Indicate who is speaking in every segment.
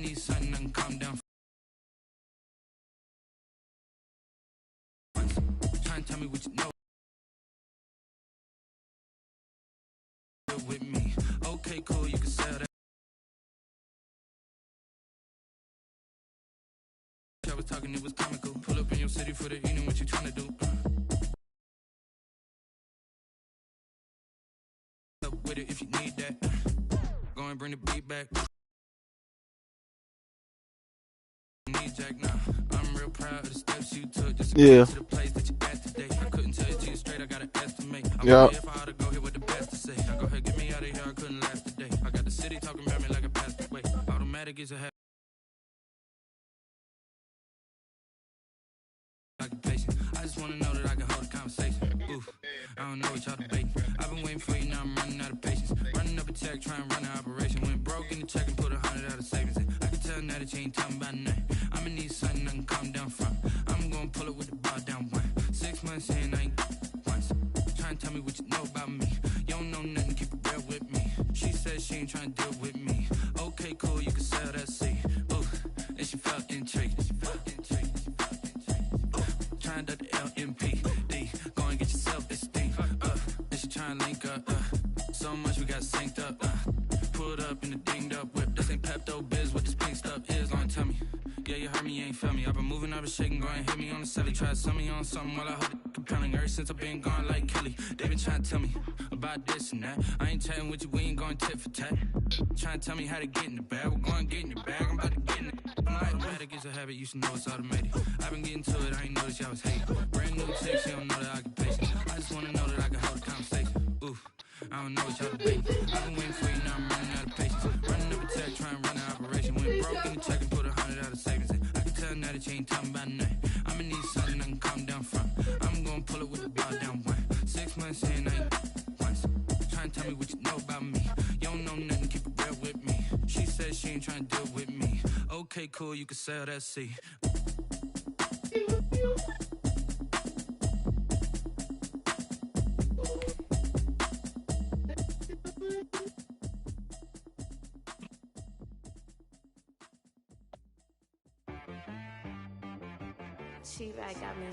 Speaker 1: need something I can calm down. Try and tell me what you know. With me. Okay, cool, you can sell that. I was talking, it was comical. Pull up in your city for the evening, what you trying to do? Up with it if you need that. Go and bring the beat back. Need Jack now. I'm real proud of the steps you took just to get to the place that you at today. I couldn't tell it to you straight, I gotta estimate. Yeah. If I ought to go here with the best to say. Now go ahead, get me out of here, I couldn't last today. I got the city talking about me like a passed away. Automatic is a habit. Occupation. I just wanna know that I can hold a conversation. Oof, I don't know what y'all debating. I've been waiting for you, now I'm running out of patience. Running up a check, trying to run an operation. Went broke in the check and put 100 out of savings in. I can tell now that you ain't talking about nothing. I'ma need something I can calm down from. I'm gonna pull it with the bar down one. 6 months in, I ain't once. Trying to tell me what you know about me. You don't know nothing, keep it real with me. She said she ain't trying to deal with me. Okay, cool, you can sell that seat. Oof, and she felt intrigued. Trying to the LMPD. Go and get your self-esteem. And she trying to link up. So much we got synced up. Pulled up in the dinged up whip. This ain't Pepto Biz, what this pink stuff is. Don't tell me. Yeah, you heard me, you ain't feel me. I've been moving, I've been shaking, go and hit me on the celly. Try to sell me on something while I hold it compelling. Ever since I've been gone like Kelly, they been trying to tell me about this and that. I ain't chatting with you, we ain't going tit for tat. Trying to tell me how to get in the bag. We're going to get in the bag, I'm about to get in it. Automatic is a habit, you should know it's automated. I've been getting to it, I ain't noticed y'all was hating. Brand new chick, she don't know the occupation. I just wanna know that I can hold a conversation. Oof, I don't know what y'all debating. I've been waiting for you, now I'm running out of patience. Running up a check, trying to run an operation. Went broke in the check and put 100 out of savings in. I can tell now that you ain't talking about nothing. I'ma need something I can calm down from. I'm gonna pull it with the bar down one. 6 months in, I ain't once. Trying to tell me what you know about me. You don't know nothing, keep it real with me. She said she ain't trying to deal with me. Okay, cool, you can sell that seat.
Speaker 2: T-Rag got me.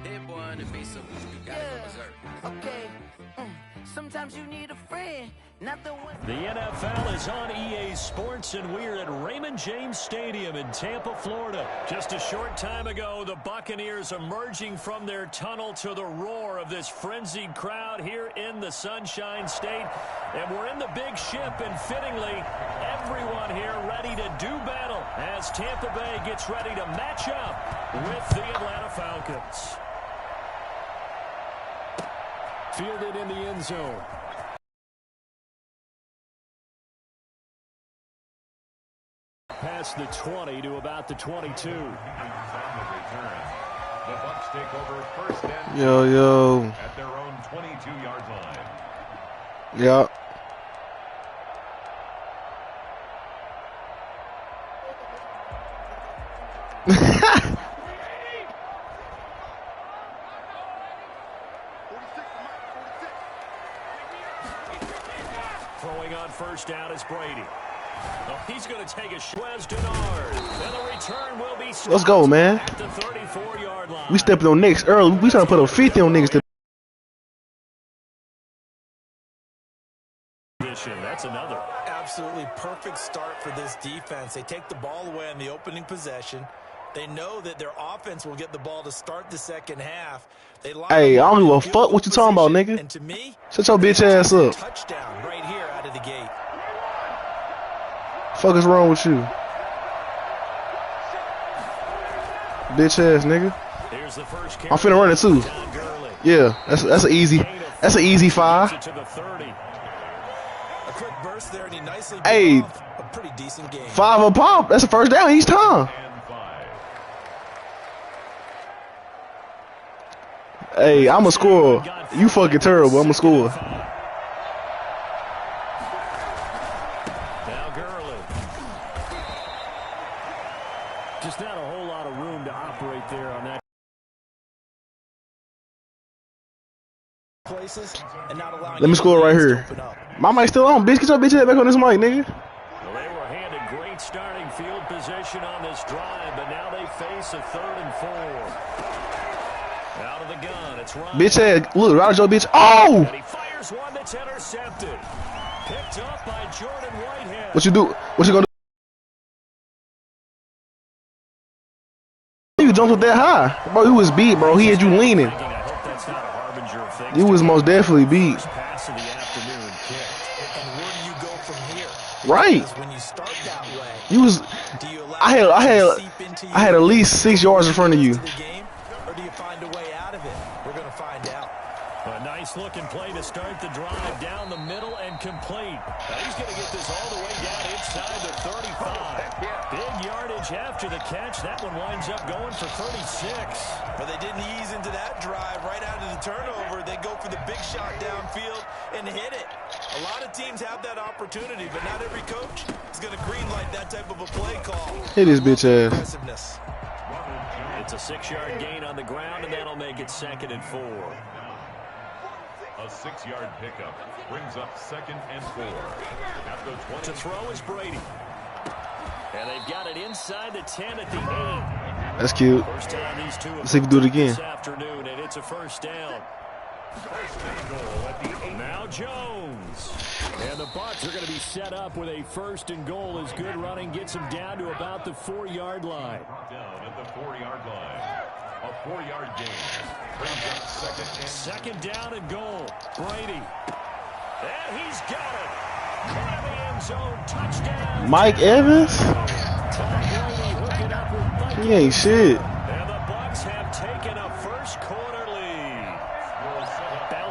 Speaker 1: Hit boy on the beat, so we gotta go berserk.
Speaker 2: Okay. Sometimes you need a friend, not the one.
Speaker 3: The NFL is on EA Sports, and we're at Raymond James Stadium in Tampa, Florida. Just a short time ago, the Buccaneers emerging from their tunnel to the roar of this frenzied crowd here in the Sunshine State. And we're in the big ship, and fittingly, everyone here ready to do battle as Tampa Bay gets ready to match up with the Atlanta Falcons. Fielded in the end zone. Past the 20 to about the 22.
Speaker 4: The Bucs take over first and
Speaker 5: Yo.
Speaker 4: at their own 22-yard line.
Speaker 5: Yeah.
Speaker 3: Throwing on first down is Brady. Oh, he's going to take a Wes Denard. And the return will be
Speaker 5: Let's go, man.
Speaker 3: at the 34-yard line.
Speaker 5: We stepping on niggas early. We trying to put a 50 on niggas.
Speaker 3: That's another.
Speaker 6: Absolutely perfect start for this defense. They take the ball away in the opening possession. They know that their offense will get the ball to start the second half.
Speaker 5: Hey, I don't give a fuck what you talking about, nigga.
Speaker 6: And to me,
Speaker 5: shut your bitch ass up.
Speaker 6: Touchdown right here out of the gate.
Speaker 5: Fuck is wrong with you? Bitch ass nigga. I'm finna run it too. Yeah, that's an easy. That's an easy 5.
Speaker 6: A quick burst there, and he nicely
Speaker 5: hey,
Speaker 6: a pretty decent game.
Speaker 5: 5 a pop. That's a first down each time. Hey, I'm a scorer. You fucking terrible. I'm a scorer.
Speaker 3: Now Gurley. Just not a whole lot of room to operate there on that.
Speaker 6: Places and not allowed allowing
Speaker 5: Let me score right
Speaker 6: to
Speaker 5: here.
Speaker 6: open up.
Speaker 5: My mic still on, bitch. Get your bitch head back on this mic, nigga.
Speaker 3: Well, they were handed great starting field position on this drive, but now they face a 3rd and 4. Out of the gun, it's Ryan.
Speaker 5: Bitch head, look, right at your bitch. Oh!
Speaker 3: And he fires one that's intercepted. Picked up by Jordan Whitehead.
Speaker 5: What you do? What you gonna do? You jumped up that high. Bro, he was beat, bro. He had you leaning.
Speaker 3: I hope that's not a harbinger of things.
Speaker 5: He was most definitely beat.
Speaker 3: First pass of the afternoon kicked.
Speaker 6: And where do you go from here?
Speaker 5: Right.
Speaker 6: Because when you start that way,
Speaker 5: You was
Speaker 6: do you allow
Speaker 5: I
Speaker 6: it to seep into you
Speaker 5: had at least 6 yards in front of you.
Speaker 6: the game, or do you find a way out of it? We're going to find out.
Speaker 3: A nice looking play to start the drive down the middle and complete. Now he's going to get this all the way down inside the 35. Big yardage after the catch. That one winds up going for 36.
Speaker 6: But they didn't ease into that drive right out of the turnover. They go for the big shot downfield and hit it. A lot of teams have that opportunity, but not every coach is going to greenlight that type of a play call.
Speaker 5: Hit his bitch ass.
Speaker 6: Aggressiveness.
Speaker 3: It's a 6-yard gain on the ground, and that'll make it 2nd and 4.
Speaker 4: A 6-yard pickup brings up 2nd and 4. At the 20.
Speaker 3: To throw is Brady. And they've got it inside the 10 at the 8.
Speaker 5: That's cute.
Speaker 3: First time these two
Speaker 5: Let's see if we do it again.
Speaker 3: this afternoon, and it's a first down. Now Jones. And the Bucs are going to be set up with a 1st and goal as good running gets them down to about the 4-yard line.
Speaker 4: Down at the 4-yard line. A 4-yard gain brings up 2nd
Speaker 3: down and goal. Brady. And he's got it. Caught in the end zone. Touchdown.
Speaker 5: Mike Evans?
Speaker 3: Tom Brady hooking up with Mike
Speaker 5: He ain't shit.
Speaker 3: And the Bucs have taken a first-quarter lead.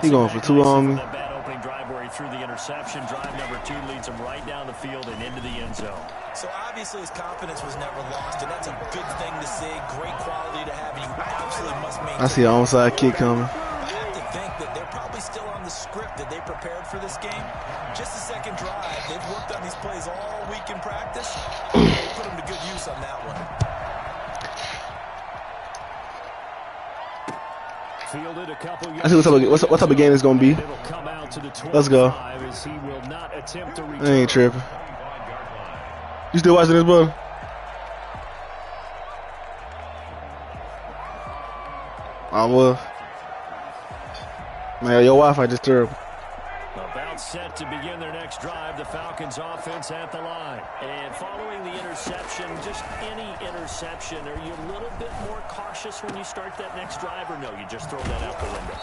Speaker 5: He going for 2 on me.
Speaker 3: That bad opening drive where he threw the interception. Drive number 2 leads him right down the field and into the end zone.
Speaker 6: So obviously his confidence was never lost, and that's a good thing to see. Great quality to have. You absolutely must maintain.
Speaker 5: I see an onside kick coming.
Speaker 6: I have to think that they're probably still on the script that they prepared for this game. Just the second drive. They've worked on these plays all week in practice. They put them to good use on that one.
Speaker 3: Fielded a couple
Speaker 5: I see what type of game it's gonna be.
Speaker 3: It'll come out to the 25
Speaker 5: Let's go.
Speaker 3: as he will not attempt to
Speaker 5: I
Speaker 3: return.
Speaker 5: ain't tripping. You still watching this, bro? I was. Man, your Wi-Fi just terrible.
Speaker 3: About set to begin their next drive, the Falcons offense at the line. And following the interception, just any interception, are you a little bit more cautious when you start that next drive, or no, you just throw that out the window?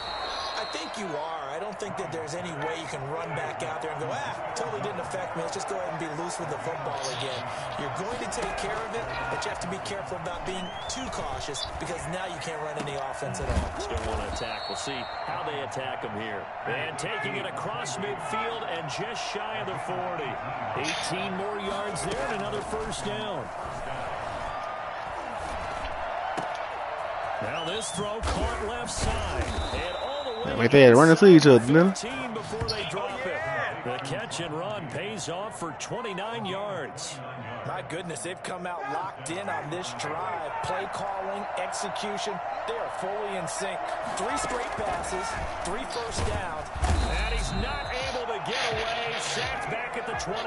Speaker 6: I think you are. I don't think that there's any way you can run back out there and go, totally didn't affect me. Let's just go ahead and be loose with the football again. You're going to take care of it, but you have to be careful about being too cautious because now you can't run any offense at all.
Speaker 3: Still want to attack. We'll see how they attack them here. And taking it across midfield and just shy of the 40. 18 more yards there and another first down. Now this throw caught left side. And all the way
Speaker 5: Like they had running to each other, man.
Speaker 3: before they drop it. The catch and run pays off for 29 yards.
Speaker 6: My goodness, they've come out locked in on this drive. Play calling, execution, they are fully in sync. 3 straight passes, 3 first downs.
Speaker 3: And he's not able to get away. Sacked back at the 22.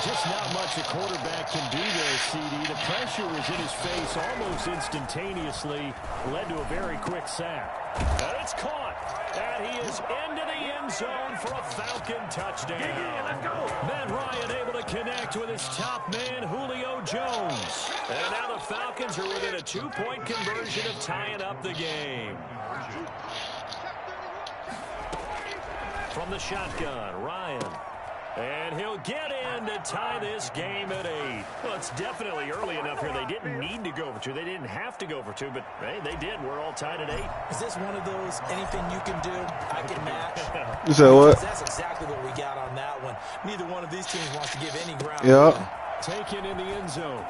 Speaker 3: Just not much a quarterback can do there, CD. The pressure was in his face almost instantaneously. Led to a very quick sack. And it's caught. And he is into the end zone for a Falcon touchdown. Let's go. Matt Ryan able to connect with his top man, Julio Jones. And now the Falcons are within a 2-point conversion of tying up the game. From the shotgun, Ryan. And he'll get in to tie this game at 8. Well, it's definitely early enough here. They didn't need to go for 2. They didn't have to go for 2, but, hey, they did. We're all tied at 8.
Speaker 6: Is this one of those anything you can do, I can match?
Speaker 5: You said what?
Speaker 6: That's exactly what we got on that one. Neither one of these teams wants to give any ground.
Speaker 5: Yeah.
Speaker 3: Taken in the end zone.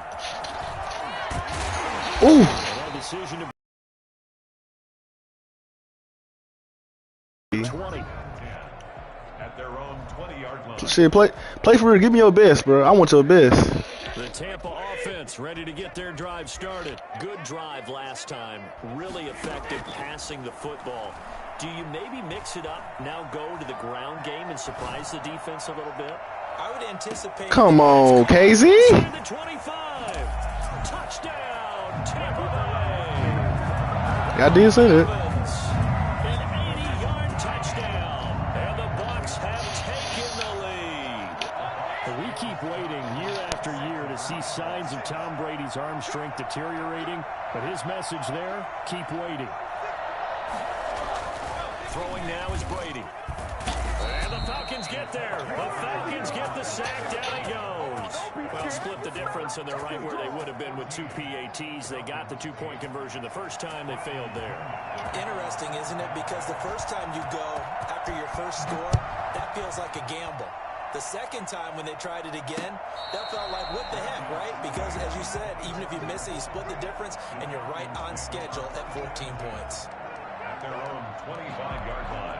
Speaker 5: Ooh.
Speaker 3: And a decision to 20.
Speaker 4: At their own 20-yard line.
Speaker 5: Shit, play for real. Give me your best, bro. I want your best.
Speaker 3: The Tampa offense ready to get their drive started. Good drive last time. Really effective passing the football. do you maybe mix it up, now go to the ground game and surprise the defense a little bit?
Speaker 6: I would anticipate.
Speaker 5: Come on, KZ.
Speaker 3: The 25. Touchdown, Tampa Bay.
Speaker 5: I did say that.
Speaker 3: An 80-yard touchdown, and the Bucs have taken the lead.
Speaker 7: We keep waiting year after year to see signs of Tom Brady's arm strength deteriorating, but his message there, keep waiting.
Speaker 3: Throwing now is Brady. And the Falcons get there. The Falcons get the sack. Down he goes. Well, split the difference, and they're right where they would have been with 2 PATs. They got the two-point conversion the first time. They failed there.
Speaker 6: Interesting, isn't it? Because the first time you go after your first score, that feels like a gamble. The second time when they tried it again, that felt like, what the heck, right? Because, as you said, even if you miss it, you split the difference, and you're right on schedule at 14 points.
Speaker 4: At their own 25-yard line.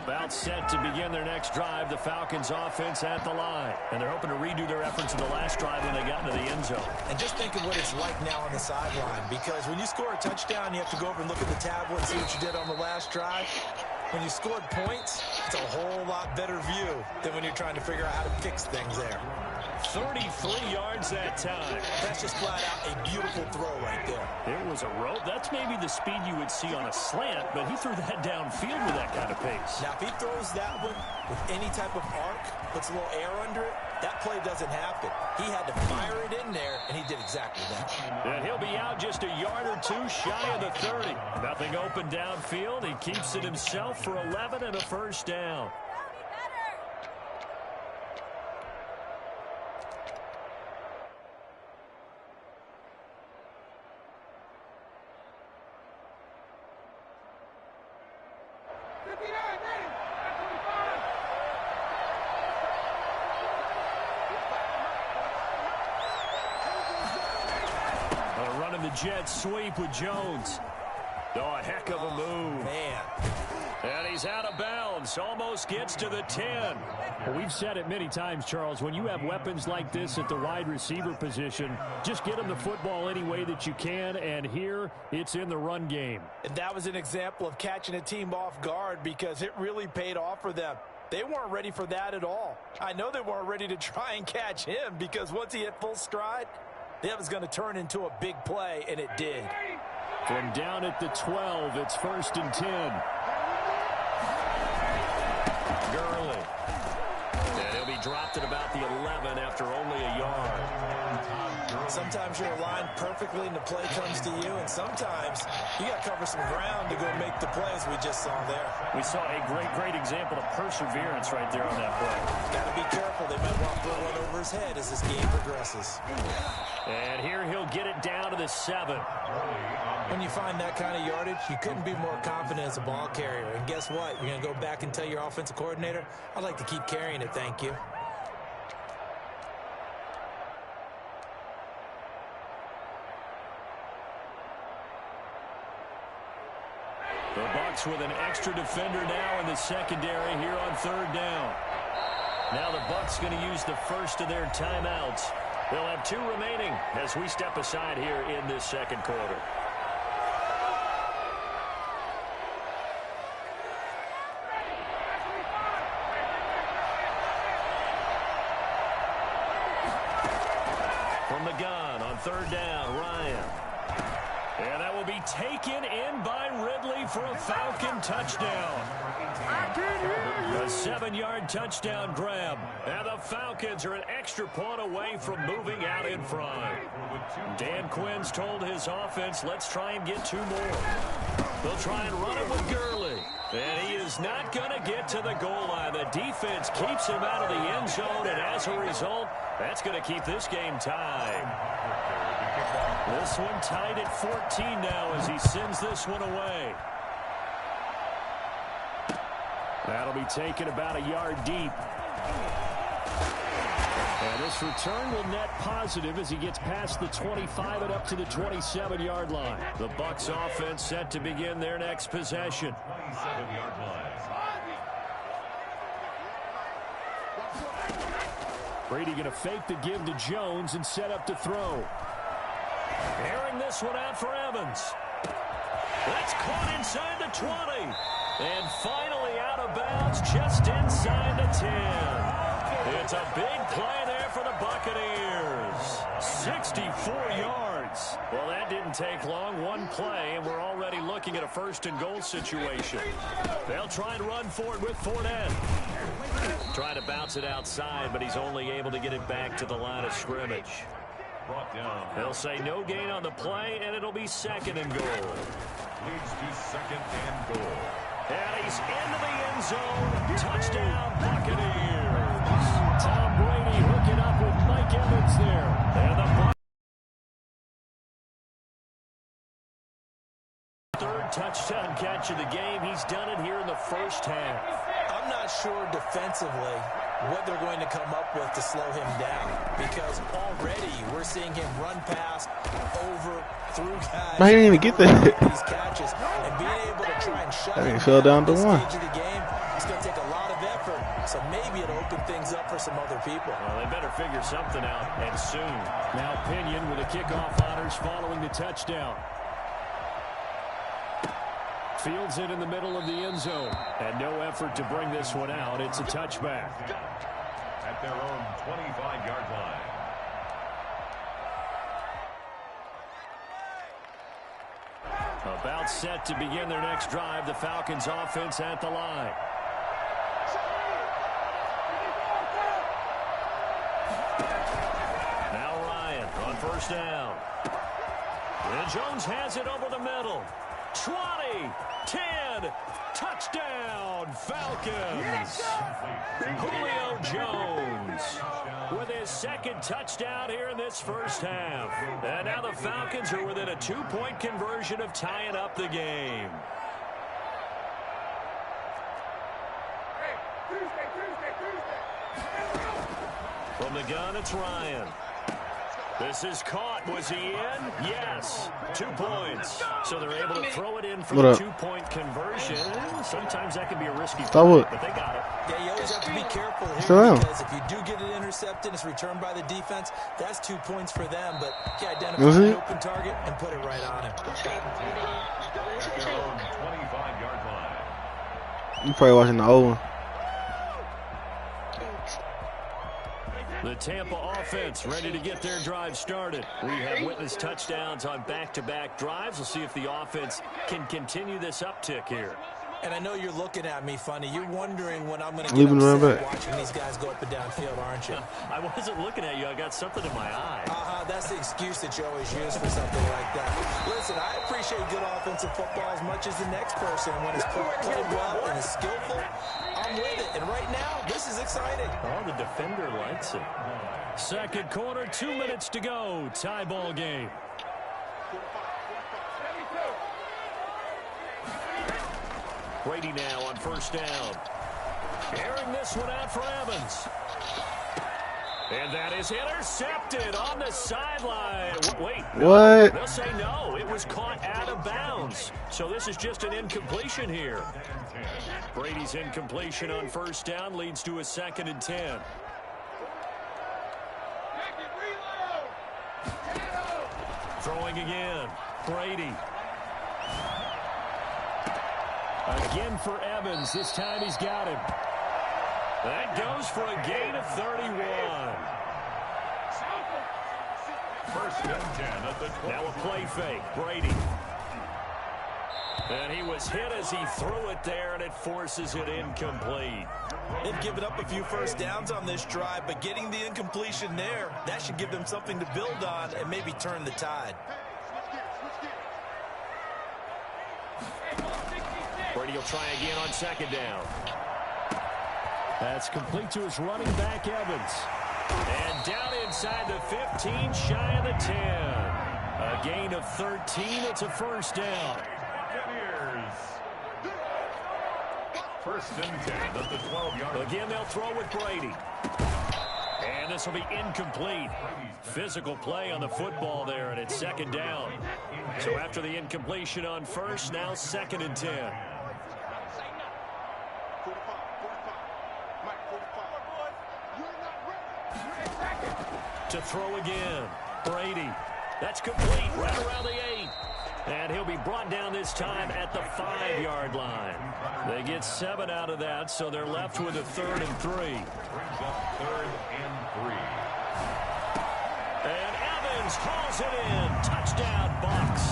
Speaker 3: About set to begin their next drive, the Falcons offense at the line. And they're hoping to redo their efforts in the last drive when they got into the end zone.
Speaker 6: And just think of what it's like now on the sideline, because when you score a touchdown, you have to go over and look at the tablet and see what you did on the last drive. When you scored points, it's a whole lot better view than when you're trying to figure out how to fix things there.
Speaker 3: 33 yards that time.
Speaker 6: That's just flat out a beautiful throw right there.
Speaker 3: It was a rope. That's maybe the speed you would see on a slant, but he threw that downfield with that kind of pace.
Speaker 6: Now, if he throws that one with any type of arc, puts a little air under it, that play doesn't happen. He had to fire it in there, and he did exactly that.
Speaker 3: And he'll be out just a yard or two shy of the 30. Nothing open downfield. He keeps it himself for 11 and a first down. Jet sweep with Jones. Oh, a heck of a move.
Speaker 6: Man.
Speaker 3: And he's out of bounds. Almost gets to the 10.
Speaker 7: Well, we've said it many times, Charles, when you have weapons like this at the wide receiver position, just get them the football any way that you can, and here it's in the run game.
Speaker 6: And that was an example of catching a team off guard because it really paid off for them. They weren't ready for that at all. I know they weren't ready to try and catch him because once he hit full stride, that was going to turn into a big play, and it did.
Speaker 7: From down at the 12, it's 1st and 10.
Speaker 3: Gurley. And he'll be dropped at about the 11 after only a yard.
Speaker 6: Sometimes you're aligned perfectly and the play comes to you, and sometimes you got to cover some ground to go make the plays we just saw there.
Speaker 3: We saw a great example of perseverance right there on that play.
Speaker 6: Got to be careful. They might want to throw one over his head as this game progresses.
Speaker 3: And here he'll get it down to the 7.
Speaker 6: When you find that kind of yardage, you couldn't be more confident as a ball carrier. And guess what? You're going to go back and tell your offensive coordinator, I'd like to keep carrying it, thank you.
Speaker 3: The Bucs with an extra defender now in the secondary here on 3rd down. Now the Bucs going to use the first of their timeouts. They'll have 2 remaining as we step aside here in this second quarter. From the gun on 3rd down, Ryan. And that will be taken in by Ridley for a Falcon touchdown. A 7-yard touchdown grab. And the Falcons are an extra point away from moving out in front. Dan Quinn's told his offense, let's try and get 2 more. They'll try and run it with Gurley. And he is not going to get to the goal line. The defense keeps him out of the end zone, and as a result, that's going to keep this game tied. This one tied at 14 now as he sends this one away.
Speaker 7: That'll be taken about a yard deep. And this return will net positive as he gets past the 25 and up to the 27-yard line.
Speaker 3: The Bucs offense set to begin their next possession.
Speaker 4: 27-yard line.
Speaker 7: Brady going to fake the give to Jones and set up to throw.
Speaker 3: Airing this one out for Evans. That's caught inside the 20. And finally out of bounds just inside the 10. It's a big play there for the Buccaneers. 64 yards. Well, that didn't take long. One play, and we're already looking at a first-and-goal situation. They'll try and run for it with Fournette. Trying to bounce it outside, but he's only able to get it back to the line of scrimmage. They'll say no gain on the play, and it'll be second and goal.
Speaker 4: Leads to second and goal.
Speaker 3: And he's into the end zone. Touchdown, Buccaneers. Tom Brady hooking up with Mike Evans there. And the third touchdown catch of the game. He's done it here in the first half.
Speaker 6: I'm not sure defensively what they're going to come up with to slow him down, because already we're seeing him run past, over, through guys.
Speaker 5: I didn't even get that.
Speaker 6: These catches, and being able to try and shut him
Speaker 5: fell down to
Speaker 6: this
Speaker 5: one.
Speaker 6: stage of the game, it's going to take a lot of effort, so maybe it'll open things up for some other people.
Speaker 3: Well, they better figure something out, and soon.
Speaker 7: Now Pinion with the kickoff honors following the touchdown. Fields it in the middle of the end zone. And no effort to bring this one out. It's a touchback.
Speaker 4: At their own 25-yard line.
Speaker 3: About set to begin their next drive. The Falcons offense at the line. Now Ryan on first down. And Jones has it over the middle. 20, 10, touchdown, Falcons. Julio Jones with his second touchdown here in this first half. And now the Falcons are within a 2-point conversion of tying up the game. From the gun, it's Ryan. This is caught. Was he in? Yes. 2 points. So they're able to throw it in for the 2-point conversion. Sometimes that can be a risky play, but they got it.
Speaker 6: Yeah, you always have to be careful here, because if you do get it intercepted, it's returned by the defense, that's 2 points for them. But you identify an open target and put it right on him.
Speaker 4: 25-yard line.
Speaker 5: You probably watching the old one.
Speaker 3: The Tampa offense ready to get their drive started. We have witnessed touchdowns on back-to-back drives. We'll see if the offense can continue this uptick here.
Speaker 6: And I know you're looking at me funny. You're wondering when I'm going to get upset watching these guys go up and down field, aren't you?
Speaker 3: I wasn't looking at you. I got something in my eye.
Speaker 6: That's the excuse that you always use for something like that. Listen, I appreciate good offensive football as much as the next person. When it's played well and is skillful, I'm with it. And right now, this is exciting.
Speaker 3: Oh, the defender likes it. Second quarter, 2 minutes to go. Tie ball game. Brady now on first down. Airing this one out for Evans. And that is intercepted on the sideline. Wait.
Speaker 5: What?
Speaker 3: They'll say no. It was caught out of bounds. So this is just an incompletion here. Brady's incompletion on first down leads to a 2nd and 10. Throwing again. Brady.
Speaker 7: Again for Evans. This time he's got him.
Speaker 3: That goes for a gain of 31.
Speaker 4: First and 10 at the 12.
Speaker 3: Now a play fake. Brady. And he was hit as he threw it there, and it forces it incomplete.
Speaker 6: They've given up a few first downs on this drive, but getting the incompletion there, that should give them something to build on and maybe turn the tide.
Speaker 3: Brady will try again on second down.
Speaker 7: That's complete to his running back, Evans.
Speaker 3: And down inside the 15, shy of the 10. A gain of 13. It's a first down.
Speaker 4: First and 10 at the 12-yard line.
Speaker 3: Again, they'll throw with Brady. And this will be incomplete. Physical play on the football there, and it's second down. So after the incompletion on first, now 2nd and 10. To throw again. Brady. That's complete right around the 8. And he'll be brought down this time at the 5-yard line. They get 7 out of that, so they're left with a 3rd and 3.
Speaker 4: Brings up 3rd and 3.
Speaker 3: And Evans hauls it in. Touchdown, Bucs.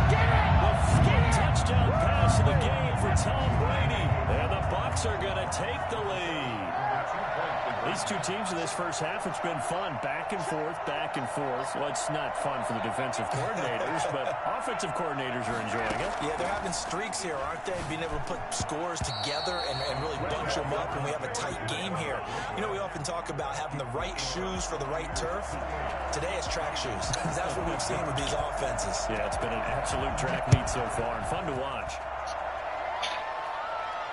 Speaker 3: The 4th touchdown pass of the game for Tom Brady. And the Bucs are going to take the lead. These two teams in this first half, it's been fun. Back and forth, back and forth. Well, it's not fun for the defensive coordinators, but offensive coordinators are enjoying it.
Speaker 6: Yeah, they're having streaks here, aren't they? Being able to put scores together and really bunch them up, and we have a tight game here. You know, we often talk about having the right shoes for the right turf. Today it's track shoes. That's what we've seen with these offenses.
Speaker 3: Yeah, it's been an absolute track meet so far, and fun to watch.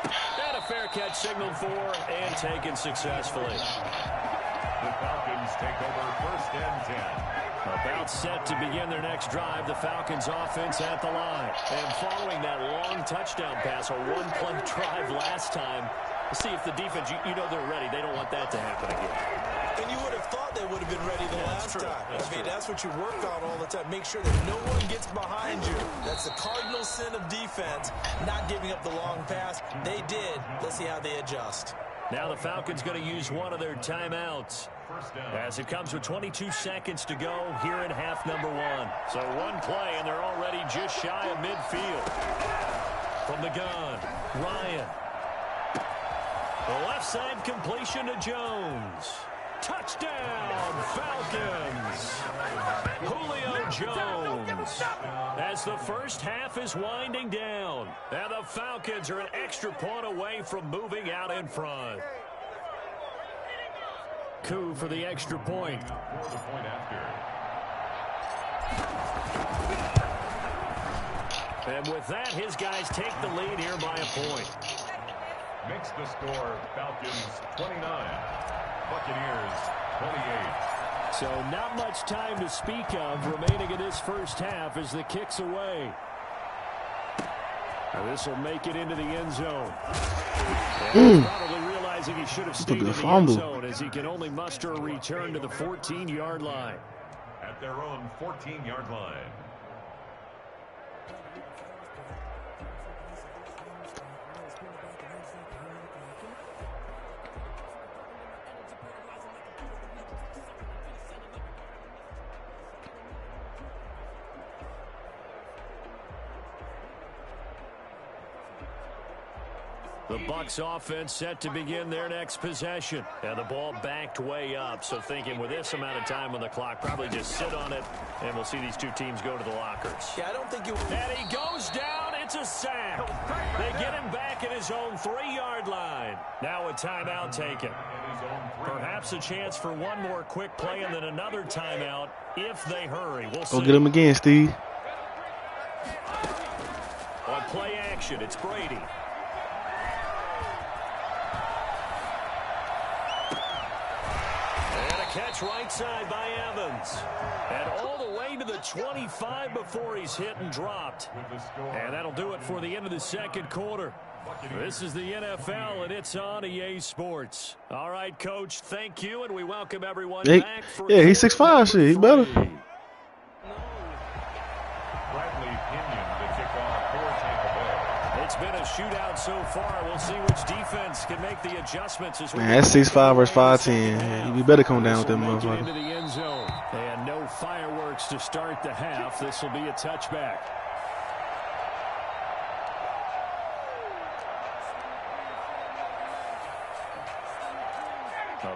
Speaker 3: And a fair catch signaled for and taken successfully.
Speaker 4: The Falcons take over 1st and 10.
Speaker 3: About set to begin their next drive, the Falcons offense at the line. And following that long touchdown pass, a one-play drive last time, let's see if the defense, you know they're ready. They don't want that to happen again.
Speaker 6: And you would have thought they would have been ready the last time. I mean, that's what you work on all the time. Make sure that no one gets behind you. That's the cardinal sin of defense, not giving up the long pass. They did. Let's see how they adjust.
Speaker 3: Now the Falcons going to use one of their timeouts as it comes with 22 seconds to go here in half number 1. So one play, and they're already just shy of midfield. From the gun, Ryan. The left side completion to Jones. Touchdown, Falcons! Julio Jones. As the first half is winding down, and the Falcons are an extra point away from moving out in front. Coup for the extra point.
Speaker 4: For the point after.
Speaker 3: And with that, his guys take the lead here by a point.
Speaker 4: Makes the score Falcons 29. Buccaneers 28.
Speaker 7: So not much time to speak of remaining in this first half as the kick's away. Now this will make it into the end zone. Probably realizing he should have stayed in the end zone as he can only muster a return to the 14-yard line.
Speaker 4: At their own 14-yard line.
Speaker 3: The Bucs offense set to begin their next possession. And the ball backed way up. So thinking with this amount of time on the clock, probably just sit on it, and we'll see these two teams go to the lockers.
Speaker 6: Yeah, I don't think you...
Speaker 3: And he goes down. It's a sack. They get him back at his own 3-yard line. Now a timeout taken. Perhaps a chance for one more quick play and then another timeout if they hurry. We'll see.
Speaker 5: Go get him again, Steve.
Speaker 3: On play action, it's Brady. Catch right side by Evans. And all the way to the 25 before he's hit and dropped. And that'll do it for the end of the second quarter. This is the NFL, and it's on EA Sports. All right, Coach, thank you, and we welcome everyone back.
Speaker 5: Yeah, he's 6'5", shit. He better.
Speaker 4: Bradley Pinion to kick off for Tampa Bay.
Speaker 3: It's been a shootout so far. We'll see which defense can make the adjustments. As
Speaker 5: man, that's 6'5" versus 5'10". You better come down with that motherfucker.
Speaker 7: Into the end zone. And no fireworks to start the half. This will be a touchback.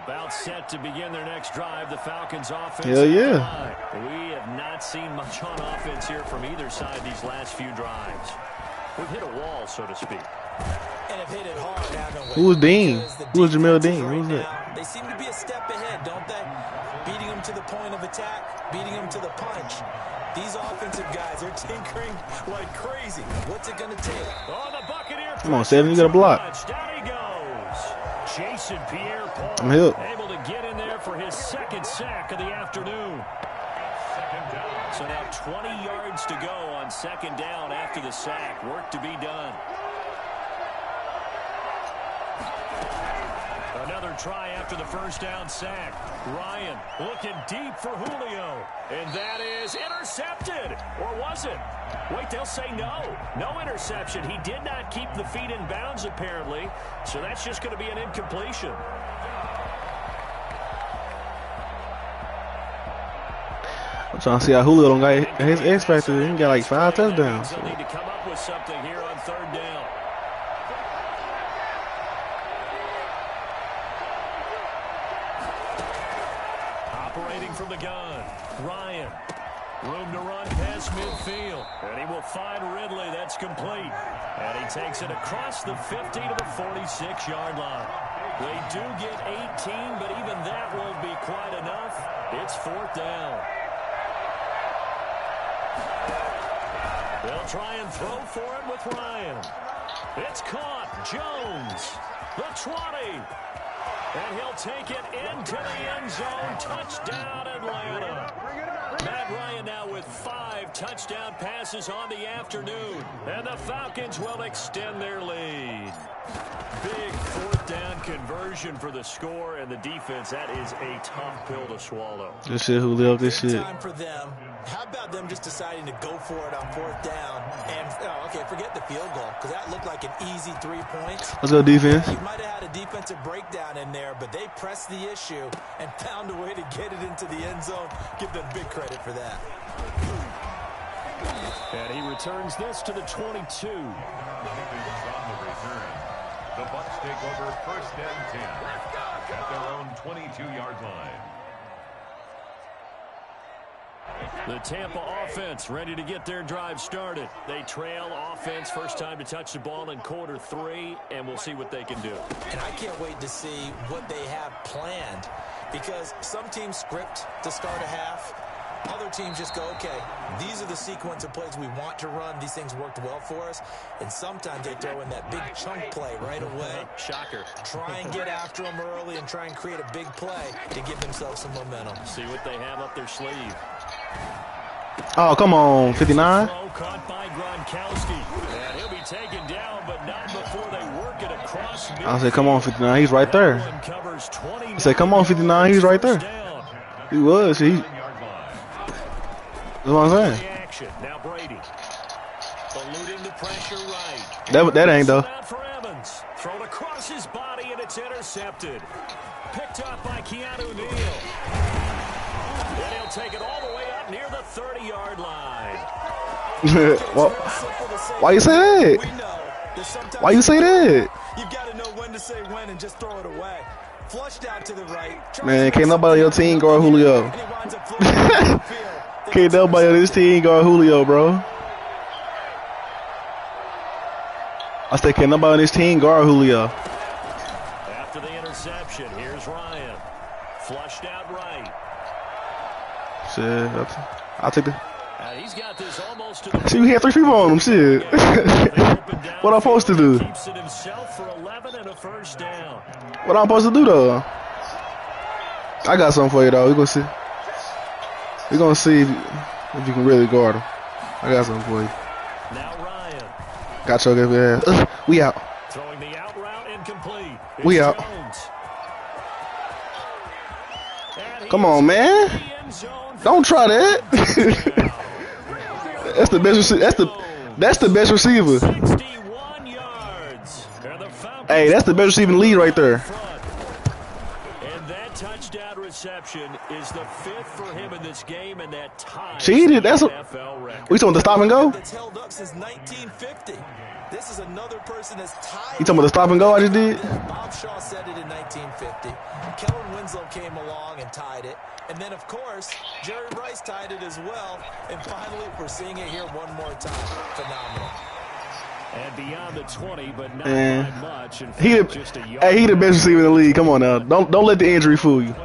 Speaker 7: About set to begin their next drive, the Falcons offense.
Speaker 5: Hell yeah.
Speaker 3: We have not seen much on offense here from either side these last few drives. We've hit a wall, so to speak.
Speaker 6: And have hit it hard, haven't we?
Speaker 5: Who was Dean? Who was Jamel Dean? Who was that?
Speaker 6: They seem to be a step ahead, don't they? Beating them to the point of attack, beating them to the punch. These offensive guys are tinkering like crazy. What's it going to take?
Speaker 3: Oh, the Buccaneer.
Speaker 5: Come on, Seven, you got a block.
Speaker 3: Down he goes. Jason Pierre-Paul
Speaker 5: I'm hit.
Speaker 3: able to get in there for his second sack of the afternoon. So now 20 yards to go on second down after the sack. Work to be done. Another try after the first down sack. Ryan looking deep for Julio. And that is intercepted. Or was it? Wait, they'll say no. No interception. He did not keep the feet in bounds, apparently. So that's just going to be an incompletion.
Speaker 5: I'm trying to see how Julio don't got his X factor. He got like 5 touchdowns.
Speaker 3: They'll need to come up with something here on third down. Operating from the gun, Ryan. Room to run past midfield. And he will find Ridley. That's complete. And he takes it across the 50 to the 46-yard line. They do get 18, but even that won't be quite enough. It's fourth down. They'll try and throw for it with Ryan. It's caught. Jones, the 20. And he'll take it into the end zone. Touchdown, Atlanta. Matt Ryan now with 5 touchdown passes on the afternoon. And the Falcons will extend their lead. Big fourth down conversion for the score, and the defense, that is a tough pill to swallow.
Speaker 5: Good shit, Julio. Good shit.
Speaker 6: Time for them. How about them just deciding to go for it on fourth down? And, okay, forget the field goal, because that looked like an easy 3 points.
Speaker 5: Let's go defense.
Speaker 6: You might have had a defensive breakdown in there, but they pressed the issue and found a way to get it into the end zone. Give them big credit for that.
Speaker 3: And he returns this to the 22.
Speaker 4: On the return. The Bucs take over first and 10 at their own 22-yard line.
Speaker 3: The Tampa offense ready to get their drive started. They trail offense, first time to touch the ball in quarter 3, and we'll see what they can do.
Speaker 6: And I can't wait to see what they have planned, because some teams script to start a half. Other teams just go, okay, these are the sequence of plays we want to run. These things worked well for us. And sometimes they throw in that big chunk play right away.
Speaker 3: Shocker.
Speaker 6: Try and get after them early and try and create a big play to give themselves some momentum.
Speaker 3: See what they have up their sleeve.
Speaker 5: Oh, come on, 59.
Speaker 3: Throw caught by Gronkowski. And he'll be taken down, but not before they work it across.
Speaker 5: I said, come on, 59. He's right there. I said, come on, 59. He's right there. He was. That's what I'm saying.
Speaker 3: Now Brady. Eluding the pressure right.
Speaker 5: That ain't though.
Speaker 3: For Evans. Thrown across his body and it's intercepted. Picked up by Keanu Neal. And he'll take it all the way up near the 30-yard line.
Speaker 5: Why you say that? Why you say that?
Speaker 6: You've got to know when to say when and just throw it away. Flushed out to the right.
Speaker 5: Man, can't nobody on your team guard Julio. Can't nobody on this team guard Julio, bro. I said, can't nobody on this team guard Julio.
Speaker 3: After the interception, here's Ryan. Flushed out right.
Speaker 5: Shit, I'll take the.
Speaker 3: He's got this almost to the.
Speaker 5: See, we had 3 people on him. Shit. What I'm supposed to do?
Speaker 3: Keeps it himself for 11 and a first down.
Speaker 5: What I'm supposed to do though? I got something for you though. We're gonna see if you can really guard him. I got something for you.
Speaker 3: Now Ryan.
Speaker 5: Got your good ass. We out.
Speaker 3: Throwing the out route incomplete. It's
Speaker 5: we out. Come on, man. Don't try that. That's the best receiver. That's the best receiver.
Speaker 3: 61 yards.
Speaker 5: Hey, that's the best receiver in the league right there.
Speaker 3: And that touchdown reception is the 5th for him in this game, and that ties
Speaker 5: cheated. That's what
Speaker 3: NFL record.
Speaker 5: We talking about the stop and go?
Speaker 6: That's held up since 1950. This is another person that's tied.
Speaker 5: You talking about the stop and go I just did?
Speaker 6: Bob Shaw said it in 1950. Kellen Winslow came along and tied it. And then, of course, Jerry Rice tied it as well. And finally, we're seeing it here one more time. Phenomenal. And beyond the 20, but not by much.
Speaker 5: He the best receiver in the league. Come on now. Don't let the injury fool you.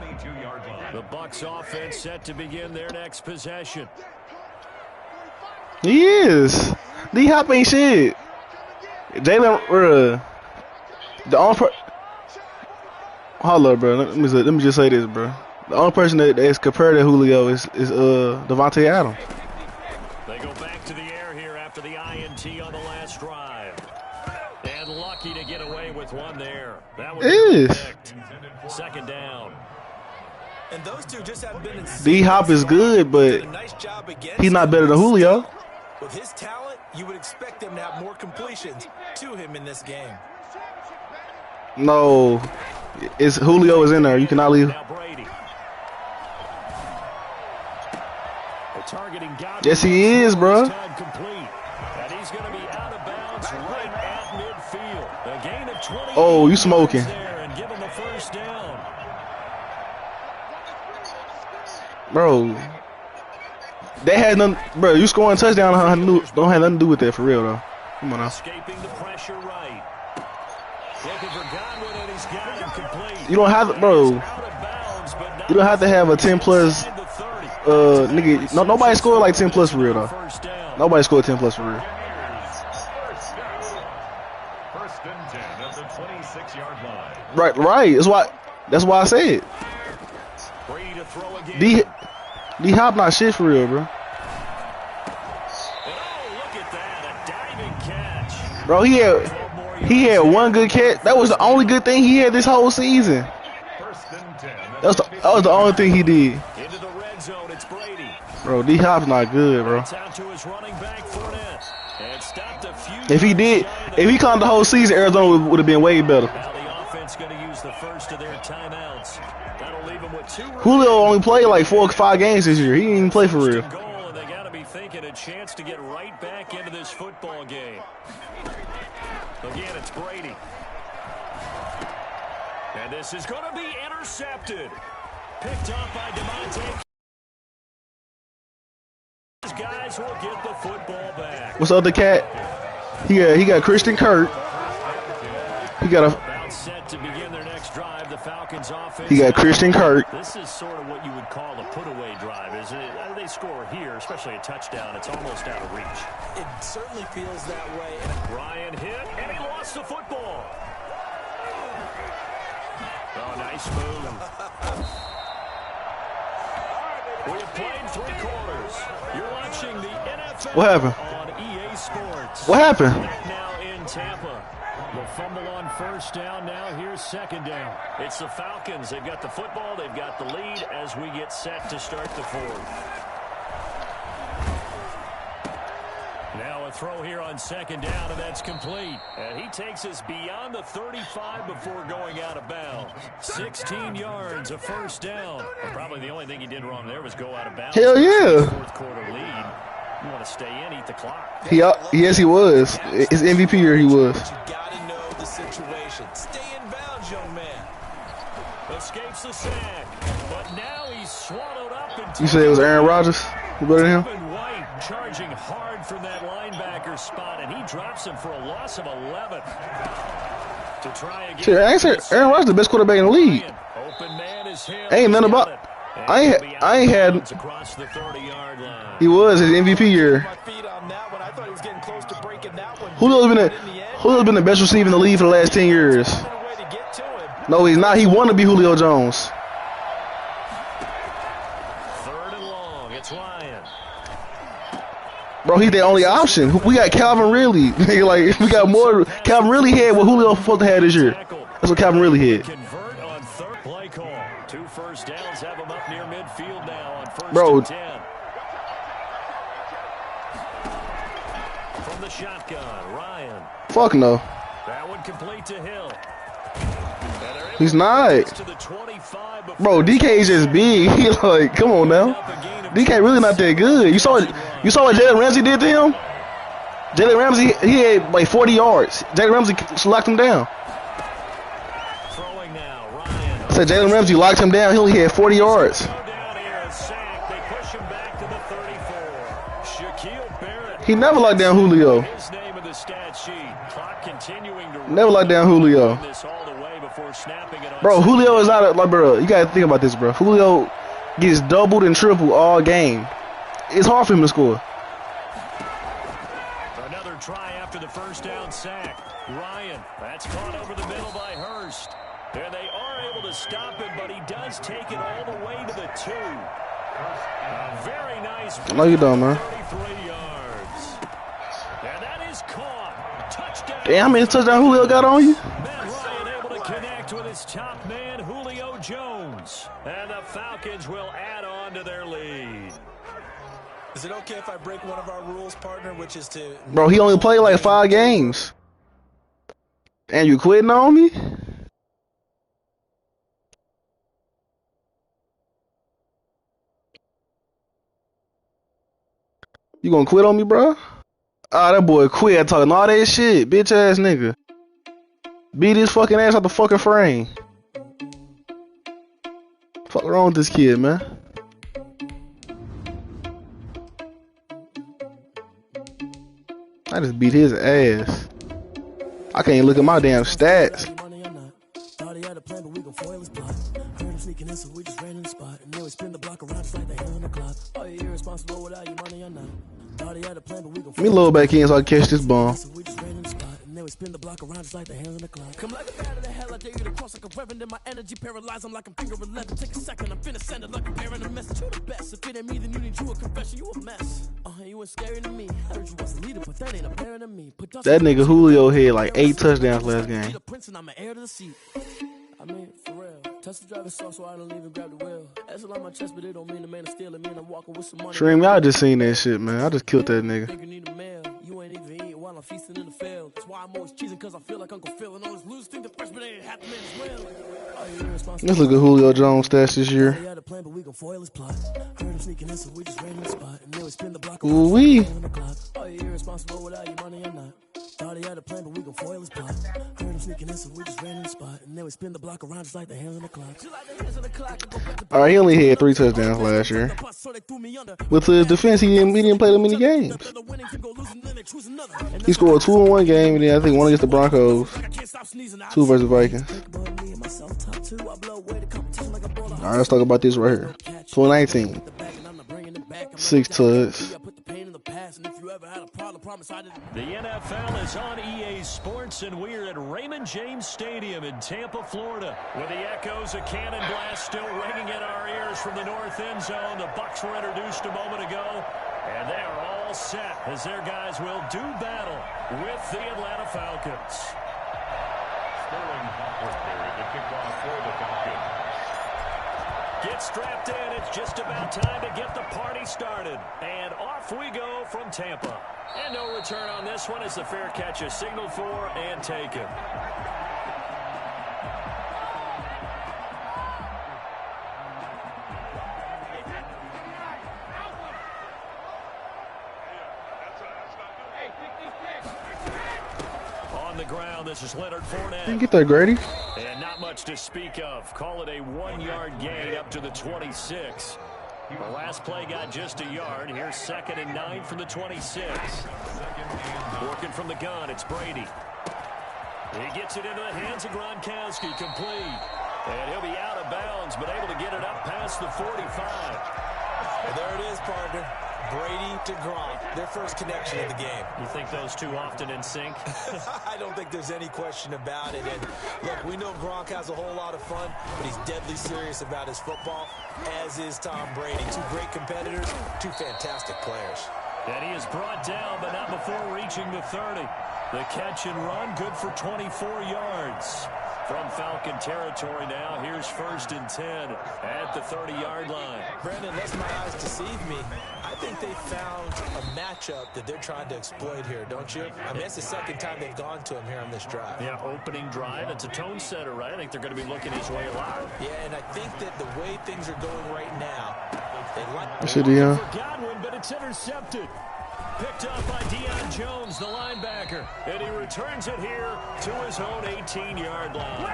Speaker 3: The Bucs offense set to begin their next possession.
Speaker 5: He is. D-Hop ain't shit. Jalen, the only hold up, bro. Let me just say this, bro. The only person that is compared to Julio is Devontae Adams.
Speaker 3: They go back to the air here after the INT on the last drive. And lucky to get away with one there. That would
Speaker 5: Is.
Speaker 3: be second down.
Speaker 6: And those two just haven't been in
Speaker 5: D-Hop is good, but he's not better than Julio.
Speaker 6: With his talent, you would expect them to have more completions to him in this game.
Speaker 5: No, it's Julio is in there. You cannot leave.
Speaker 3: Now Brady.
Speaker 5: Yes, he is, bro.
Speaker 3: And he's going to be out of bounds right at midfield. A gain of 20.
Speaker 5: Oh, you smoking.
Speaker 3: There and give him the first down.
Speaker 5: Bro, they had nothing. Bro, you scoring touchdown don't have nothing to do with that for real though. Come on now.
Speaker 3: Escaping the pressure right. Looking for Godwin and he's got him complete.
Speaker 5: You don't have to, bro. You don't have to have a 10 plus. Nigga, nobody scored like 10 plus for real though. Nobody scored 10 plus for real.
Speaker 4: First and 10 at the 26-yard line.
Speaker 5: Right. That's why I said.
Speaker 3: Brady to throw again.
Speaker 5: D-Hop not shit for real, bro.
Speaker 3: Oh, look at that, a diving catch.
Speaker 5: Bro, he had one good catch. That was the only good thing he had this whole season.
Speaker 4: First and 10.
Speaker 5: That was the only thing he did.
Speaker 3: Into the red zone, it's Brady.
Speaker 5: Bro, D-Hop's not good, bro.
Speaker 3: It's out to his running back, Fournette. And stopped a few.
Speaker 5: If he caught the whole season, Arizona would have been way better.
Speaker 3: Now the offense going to use the first of their timeouts. That'll leave them with 2.
Speaker 5: Julio only played like 4 or 5 games this year. He didn't even play for real.
Speaker 3: Goal, and they got to be thinking a chance to get right back into this football game. Again, it's Brady. And this is going to be intercepted. Picked up by DeMonte. These guys will get the football back.
Speaker 5: What's the other cat? He got Christian Kirk. He got
Speaker 3: About set to begin their next drive. The Falcons offense.
Speaker 5: He got Christian Kirk.
Speaker 3: This is sort of what you would call a put-away drive, isn't it? They score here, especially a touchdown. It's almost out of reach.
Speaker 6: It certainly feels that way.
Speaker 3: Ryan hit, and he lost the football. Oh, nice move. We have played 3 quarters. You're watching the NFL
Speaker 5: What happened?
Speaker 3: on EA Sports.
Speaker 5: What happened?
Speaker 3: Back now in Tampa. The fumble on first down. Now here's second down. It's the Falcons. They've got the football. They've got the lead as we get set to start the fourth. Now a throw here on second down, and that's complete. And he takes us beyond the 35 before going out of bounds. 16 yards, a first down. Well, probably the only thing he did wrong there was go out of bounds.
Speaker 5: Hell yeah.
Speaker 3: Fourth quarter lead. You want to stay in, eat the clock.
Speaker 5: Yes, he was. His MVP year, he was.
Speaker 6: You got to know the situation. Stay in bounds, young man.
Speaker 3: Escapes the sack, but now he's swallowed up. And
Speaker 5: You said it was Aaron Rodgers? You better than him?
Speaker 3: Devin White charging hard from that linebacker spot, and he drops him for a loss of 11. To try again.
Speaker 5: Shit, I ain't said Aaron Rodgers the best quarterback in the league.
Speaker 3: Open man is him.
Speaker 5: Ain't nothing about. I ain't had.
Speaker 3: Across the 30-yard line.
Speaker 5: He was his MVP year.
Speaker 6: My feet on that one. I thought he was getting close to breaking that one.
Speaker 5: Julio's been the best receiver in the league for the last 10 years.
Speaker 6: There's no way to get to him.
Speaker 5: No, he's not. He want to be Julio Jones.
Speaker 3: Third and long. It's Ryan.
Speaker 5: Bro, he's the only option. We got Calvin Ridley. Like, we got more. Calvin Ridley had what Julio supposed to have this year. That's what Calvin Ridley had.
Speaker 3: Convert on third play call. 2 first downs have him up near midfield now on first
Speaker 5: Bro.
Speaker 3: and 10. From the shotgun, Ryan.
Speaker 5: Fuck no.
Speaker 3: That one complete to Hill.
Speaker 5: He's not.
Speaker 3: To the 25 before
Speaker 5: Bro, DK is just big. He like, come on now. DK really not that good. You saw what Jalen Ramsey did to him? Jalen Ramsey, he had like 40 yards. Jalen Ramsey locked him down.
Speaker 3: Throwing now, Ryan.
Speaker 5: I said Jalen Ramsey locked him down. He only had 40 yards.
Speaker 3: Go down here, a sack. They push him back to the 34. Shaquille Barrett.
Speaker 5: He never locked down Julio.
Speaker 3: His name in the stat sheet. Clock continuing to
Speaker 5: Never locked down Julio.
Speaker 3: this all the way before snapping it on.
Speaker 5: Bro, Julio is not like, bro. You gotta think about this, bro. Julio gets doubled and tripled all game. It's hard for him to score.
Speaker 3: Another try after the first down sack. Ryan, that's caught over the middle by Hurst. And they are able to stop it, but he does take it all the way to the 2. A very nice.
Speaker 5: No, you don't, man.
Speaker 3: 33 yards. And that is caught. Touchdown.
Speaker 5: Damn, how many touchdowns Julio got on you?
Speaker 3: Matt Ryan able to connect with his top man, Julio Jones. And the Falcons will add on to their lead.
Speaker 6: Is it okay if I break one of our rules, partner, which is to...
Speaker 5: Bro, he only played like 5 games. And you quitting on me? You gonna quit on me, bro? Ah, that boy quit talking all that shit. Bitch ass nigga. Beat his fucking ass out the fucking frame. Fuck wrong with this kid, man? I just beat his ass. I can't even look at my damn stats. Let me load back in so I can catch this bomb. Spin the block around just like the hands in the clock. Come like a bat of the hell, I dare you to cross like a reverend in my energy paralyzed. I'm like I'm finger 11. Take a second, I'm finna send it like a bearing a message. You the best. If it ain't me, then you need you a confession. You a mess. You ain't scary to me. I heard you was a leader, but that ain't apparent to me. That nigga Julio had like 8 touchdowns last game. I'm an heir to the seat. I mean, for real. Touch the driver's soft, so I don't even grab the wheel. That's a lot on my chest, but it don't mean the man is stealing. Me and I'm walking with some money. Stream, y'all just seen that shit, man. I just killed that nigga. You ain't even eating while I'm feasting in the field. That's why I'm always cheesing, cause I feel like Uncle Phil. And all this losers think the freshman ain't half the man as well. Let's look at Julio Jones' stats this year. Ooh-wee. Thought he had a plan, but we gon' foil his plot. Heard him sneaking in, so we just ran in the spot. And then we spin the block around just like the hands on the clock. Alright, he only had 3 touchdowns last year. With his defense, he didn't play that many games. He scored 2 in one game, and then I think 1 against the Broncos. 2 versus Vikings. Alright, let's talk about this right here. 2019. 6 touchdowns.
Speaker 3: The NFL is on EA Sports, and we're at Raymond James Stadium in Tampa, Florida, with the echoes of Cannon Blast still ringing in our ears from the north end zone. The Bucs were introduced a moment ago, and they are all set as their guys will do battle with the Atlanta Falcons.
Speaker 4: Sterling Hopper, the kickoff for the Falcons.
Speaker 3: Get strapped in. It's just about time to get the party started. And off we go from Tampa. And no return on this one as the fair catch is signaled for and taken. On the ground, this is Leonard Fournette.
Speaker 5: Get that, Grady.
Speaker 3: And not much to speak of. Call it a 1-yard gain up to the 26. The last play got just a yard. Here's 2nd and 9 from the 26. Working from the gun, it's Brady. He gets it into the hands of Gronkowski, complete. And he'll be out of bounds, but able to get it up past the 45.
Speaker 6: Well, there it is, partner. Brady to Gronk, their first connection of the game.
Speaker 3: You think those two often in sync?
Speaker 6: I don't think there's any question about it. And look, we know Gronk has a whole lot of fun, but he's deadly serious about his football, as is Tom Brady. 2 great competitors, 2 fantastic players.
Speaker 3: And he is brought down, but not before reaching the 30. The catch and run, good for 24 yards. From Falcon territory now, here's 1st and 10 at the 30-yard line.
Speaker 6: Brandon, lest my eyes deceive me, I think they found a matchup that they're trying to exploit here, don't you? I mean, it's the 2nd time they've gone to him here on this drive.
Speaker 3: Yeah, opening drive. It's a tone setter, right? I think they're going to be looking his way a lot.
Speaker 6: Yeah, and I think that the way things are going right now, they like...
Speaker 3: For Godwin, but it's intercepted. Picked up by Deion Jones, the linebacker. And he returns it here to his own 18-yard line.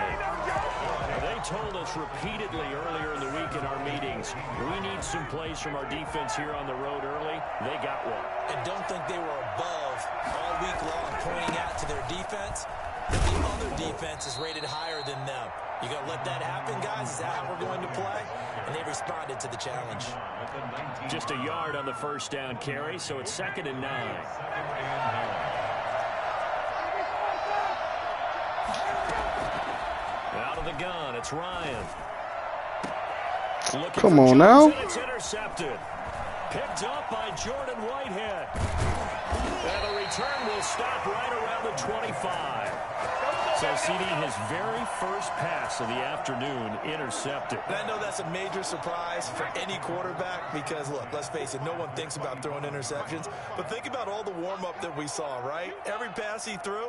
Speaker 3: They told us repeatedly earlier in the week in our meetings, we need some plays from our defense here on the road early. They got one.
Speaker 6: And don't think they were above all week long pointing out to their defense. The other defense is rated higher than them. You going to let that happen, guys? Is that how we're going to play? And they responded to the challenge.
Speaker 3: Just a yard on the 1st down carry, so it's 2nd and 9. Out of the gun, it's Ryan.
Speaker 5: Come on now.
Speaker 3: It's intercepted. Picked up by Jordan Whitehead. And the return will stop right around the 25. So, CD, his very first pass of the afternoon intercepted.
Speaker 6: And I know that's a major surprise for any quarterback because, look, let's face it, no one thinks about throwing interceptions. But think about all the warm-up that we saw, right? Every pass he threw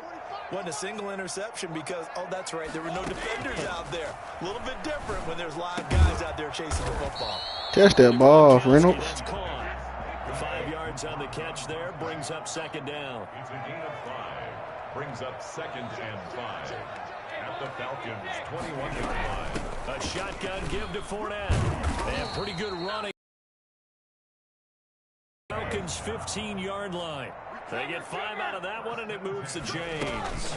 Speaker 6: wasn't a single interception because, oh, that's right, there were no defenders out there. A little bit different when there's live guys out there chasing the football.
Speaker 5: Catch that ball, Reynolds.
Speaker 3: That's caught. 5 yards on the catch there brings up second down.
Speaker 4: It's a gain of 5. Brings up 2nd and 5 at the Falcons' 21-yard line.
Speaker 3: A shotgun give to Fournette. And pretty good running. Falcons' 15-yard line. They get 5 out of that one, and it moves the chains.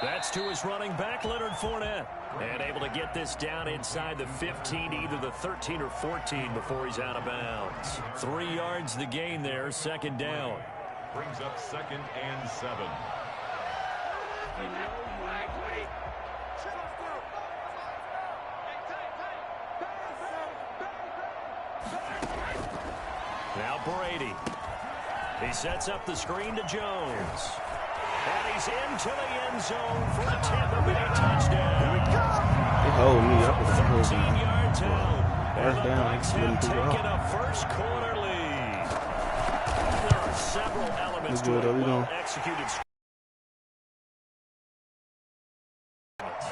Speaker 3: That's to his running back, Leonard Fournette. And able to get this down inside the 15, either the 13 or 14 before he's out of bounds. 3 yards the gain there, second down.
Speaker 4: Brings up 2nd and 7.
Speaker 3: Now Brady. He sets up the screen to Jones. And he's into the end zone for a Tampa Bay touchdown.
Speaker 5: They hold me up with that whole
Speaker 3: 13 yards out. And the
Speaker 5: down.
Speaker 3: Bucs have taken a first quarter lead. There are several elements to a well-executed.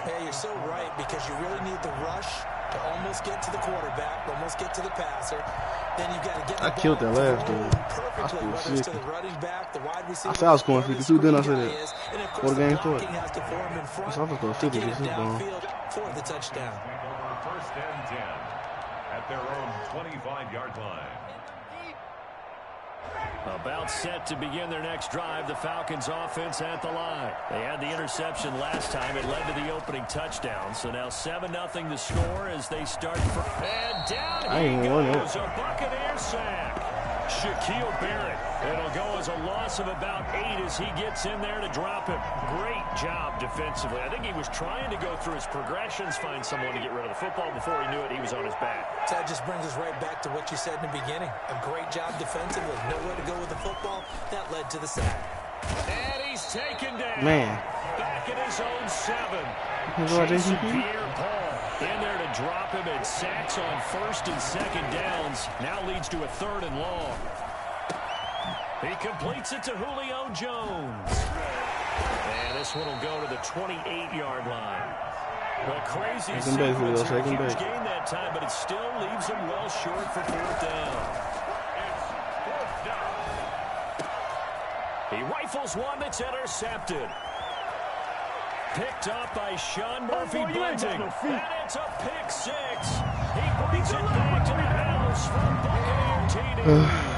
Speaker 6: Hey, you're so right because you really need the rush to almost get to the quarterback, almost get to the passer. Then you got to get the ball.
Speaker 5: I killed that last dude.
Speaker 6: Perfectly, whether it's to the running back, the wide receiver.
Speaker 5: I said I was scoring 52, then I said that. What game started?
Speaker 6: Has to form in front
Speaker 5: I was going 50 this is going.
Speaker 6: for the touchdown.
Speaker 4: First and 10 at their own 25-yard line.
Speaker 3: About set to begin their next drive. The Falcons offense at the line. They had the interception last time. It led to the opening touchdown. So now 7-0 the score as they start. And down he goes. A Buccaneer sack. Shaquille Barrett. It'll go as a loss of about 8 as he gets in there to drop him. Great job defensively. I think he was trying to go through his progressions, find someone to get rid of the football. Before he knew it, he was on his back.
Speaker 6: So that just brings us right back to what you said in the beginning. A great job defensively. Nowhere to go with the football. That led to the sack.
Speaker 3: And he's taken down.
Speaker 5: Man.
Speaker 3: Back at his own 7.
Speaker 5: Jason
Speaker 3: Pierre-Paul in there to drop him, and sacks on 1st and 2nd downs. Now leads to a 3rd and long. He completes it to Julio Jones. And this one will go to the 28-yard line. Well, crazy sequence, a huge gain that time, but it still leaves him well short for 4th down. He rifles one that's intercepted. Picked up by Sean Murphy-Bunting. And it's a pick 6. He brings it back to the house for Buccaneer TD.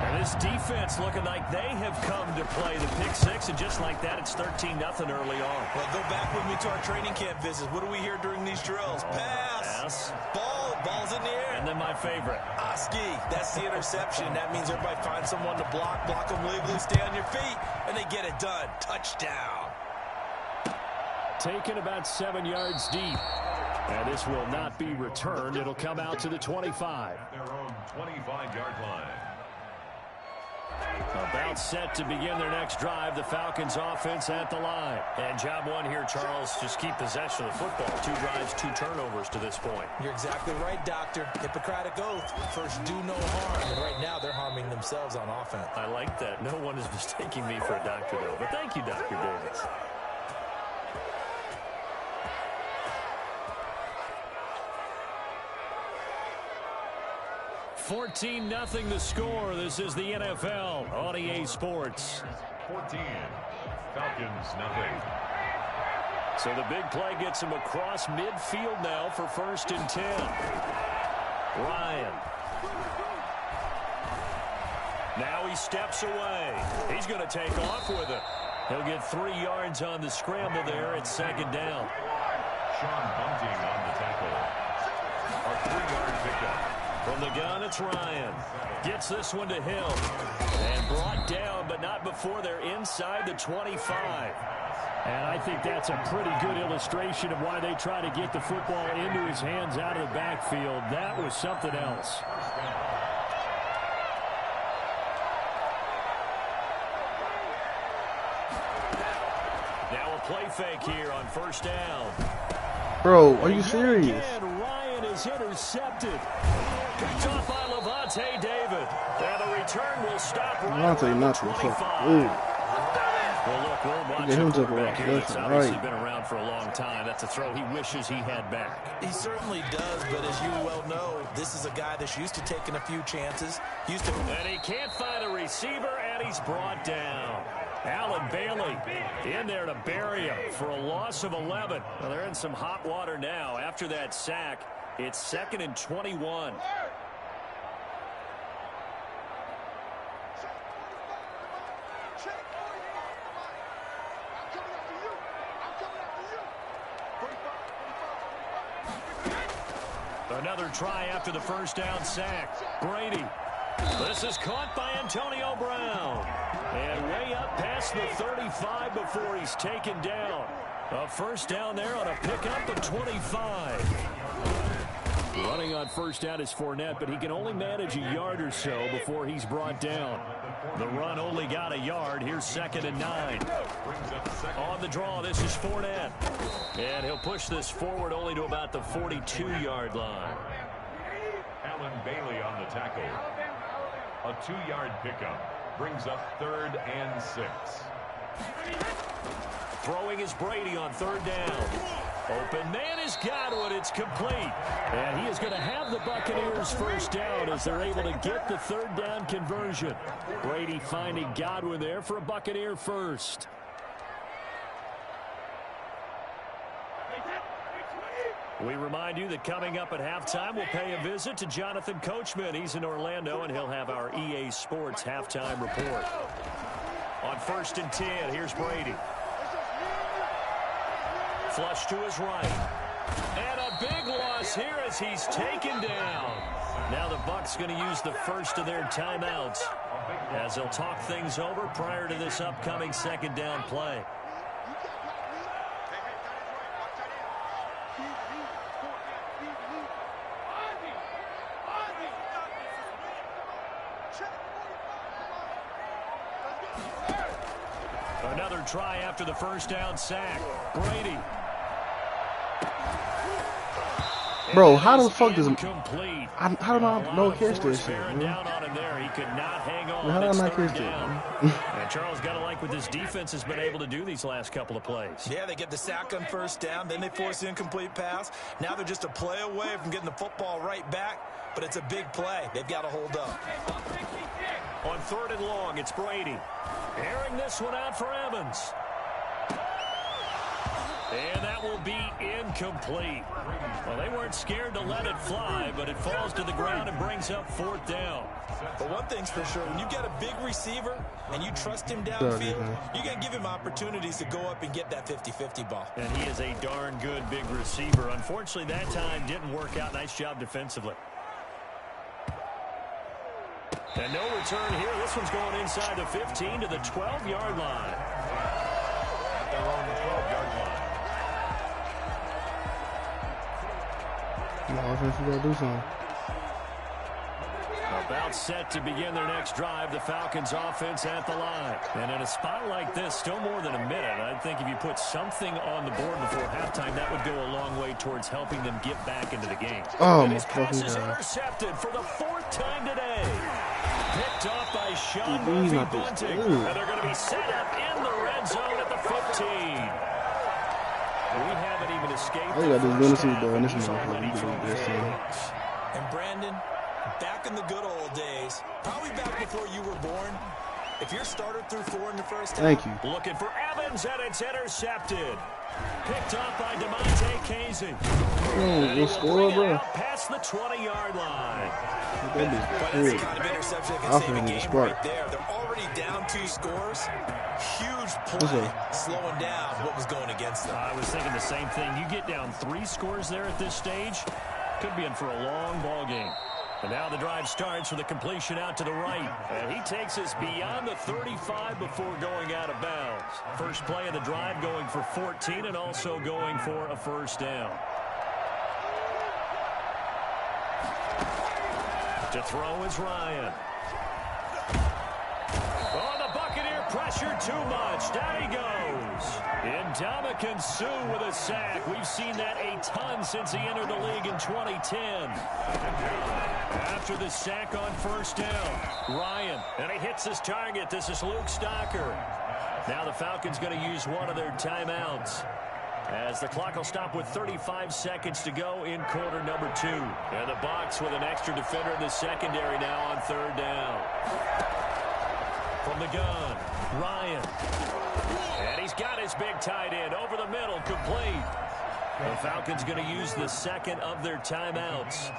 Speaker 3: And this defense looking like they have come to play the pick 6, and just like that, it's 13-0 early on.
Speaker 6: Well, go back with me to our training camp visits. What do we hear during these drills? Pass. Ball's in the air.
Speaker 3: And then my favorite.
Speaker 6: Oski, that's the interception. That means everybody finds someone to block them legally, stay on your feet, and they get it done. Touchdown.
Speaker 3: Taken about 7 yards deep. And this will not be returned. It'll come out to the 25.
Speaker 4: Their own 25-yard line.
Speaker 3: About set to begin their next drive. The Falcons offense at the line. And job one here, Charles, just keep possession of the football. 2 drives, 2 turnovers to this point.
Speaker 6: You're exactly right, Doctor. Hippocratic oath. First, do no harm. And right now, they're harming themselves on offense.
Speaker 3: I like that. No one is mistaking me for a doctor, though. But thank you, Dr. Davis. $14-0 the score. This is the NFL on EA Sports.
Speaker 4: 14. Falcons, nothing.
Speaker 3: So the big play gets him across midfield now for 1st and 10. Ryan. Now he steps away. He's going to take off with it. He'll get 3 yards on the scramble there at 2nd down.
Speaker 4: Sean Bunting on the tackle. A 3-yard pickup.
Speaker 3: From the gun, it's Ryan. Gets this one to Hill. And brought down, but not before they're inside the 25.
Speaker 7: And I think that's a pretty good illustration of why they try to get the football into his hands out of the backfield. That was something else.
Speaker 3: play fake here on first down.
Speaker 5: Bro, are you serious?
Speaker 3: Again, Ryan is intercepted. Picked off by Lavonte David. And the return will stop right around the 25. Well, look, we'll watch the quarterback here that's obviously been around for a long time. That's a throw he wishes he had back.
Speaker 6: He certainly does, but as you well know, this is a guy that's used to taking a few chances.
Speaker 3: And he can't find a receiver, and he's brought down. Allen Bailey in there to bury him for a loss of 11. Well, they're in some hot water now. After that sack, it's 2nd and 21. Another try after the first down sack. Brady. This is caught by Antonio Brown. And way up past the 35 before he's taken down. A first down there on a pickup of 25. Running on first down is Fournette, but he can only manage a yard or so before he's brought down. The run only got a yard. Here's 2nd and 9. On the draw, this is Fournette. And he'll push this forward only to about the 42-yard line.
Speaker 4: Allen Bailey on the tackle. A 2-yard pickup brings up 3rd and 6.
Speaker 3: Throwing is Brady on 3rd down. Open man is Godwin. It's complete. And he is going to have the Buccaneers first down as they're able to get the 3rd down conversion. Brady finding Godwin there for a Buccaneer first. We remind you that coming up at halftime, we'll pay a visit to Jonathan Coachman. He's in Orlando, and he'll have our EA Sports halftime report. On 1st and 10, here's Brady. Flush to his right. And a big loss here as he's taken down. Now the Bucs going to use the first of their timeouts as they'll talk things over prior to this upcoming 2nd down play. Another try after the first down sack. Brady.
Speaker 5: Bro, how the fuck does
Speaker 3: incomplete?
Speaker 5: how do I not catch this shit, man?
Speaker 3: Down on him there. He could not hang on.
Speaker 5: How do I not catch it?
Speaker 3: And Charles got to like what this defense has been able to do these last couple of plays.
Speaker 6: Yeah, they get the sack on first down, then they force the incomplete pass. Now they're just a play away from getting the football right back, but it's a big play. They've got to hold up.
Speaker 3: On 3rd and long, it's Brady. Airing this one out for Evans. And that will be incomplete. Well, they weren't scared to let it fly, but it falls to the ground and brings up 4th down.
Speaker 6: But one thing's for sure, when you get a big receiver and you trust him downfield, you got to give him opportunities to go up and get that 50-50 ball.
Speaker 3: And he is a darn good big receiver. Unfortunately, that time didn't work out. Nice job defensively. And no return here. This one's going inside the 15 to the 12-yard line.
Speaker 4: At their own 12-yard line.
Speaker 5: The offense got to do something.
Speaker 3: About set to begin their next drive, the Falcons offense at the line. And in a spot like this, still more than a minute, I think if you put something on the board before halftime, that would go a long way towards helping them get back into the game.
Speaker 5: Oh,
Speaker 3: and
Speaker 5: my
Speaker 3: his pass is
Speaker 5: God.
Speaker 3: intercepted for the 4th time today. Picked off by Sean Murphy-Bunting. And they're going to be set up in the red zone at the 15. We haven't even escaped.
Speaker 5: I got this Tennessee though, and this is my fault.
Speaker 6: And Brandon, back in the good old days, probably back before you were born, if you're starter through 4 in the first half.
Speaker 5: Thank you.
Speaker 3: Looking for Evans, and it's intercepted. Picked off by DeMonte Casey.
Speaker 5: Good score, bro.
Speaker 3: Out past the 20-yard line.
Speaker 6: That's the kind of interception that can save a game right there. They're already down 2 scores. Huge play, slowing down what was going against them.
Speaker 3: I was thinking the same thing. You get down 3 scores there at this stage, could be in for a long ball game. And now the drive starts with a completion out to the right. And he takes us beyond the 35 before going out of bounds. First play of the drive going for 14 and also going for a first down. To throw is Ryan. Oh, the Buccaneer pressure pressure too much. Down he goes. Ndamukong Suh with a sack. We've seen that a ton since he entered the league in 2010. After the sack on first down, Ryan, and he hits his target. This is Luke Stocker. Now the Falcons going to use one of their timeouts, as the clock will stop with 35 seconds to go in quarter number 2. And the Bucs with an extra defender in the secondary now on third down. From the gun, Ryan. And he's got his big tight end over the middle, complete. The Falcons going to use the second of their timeouts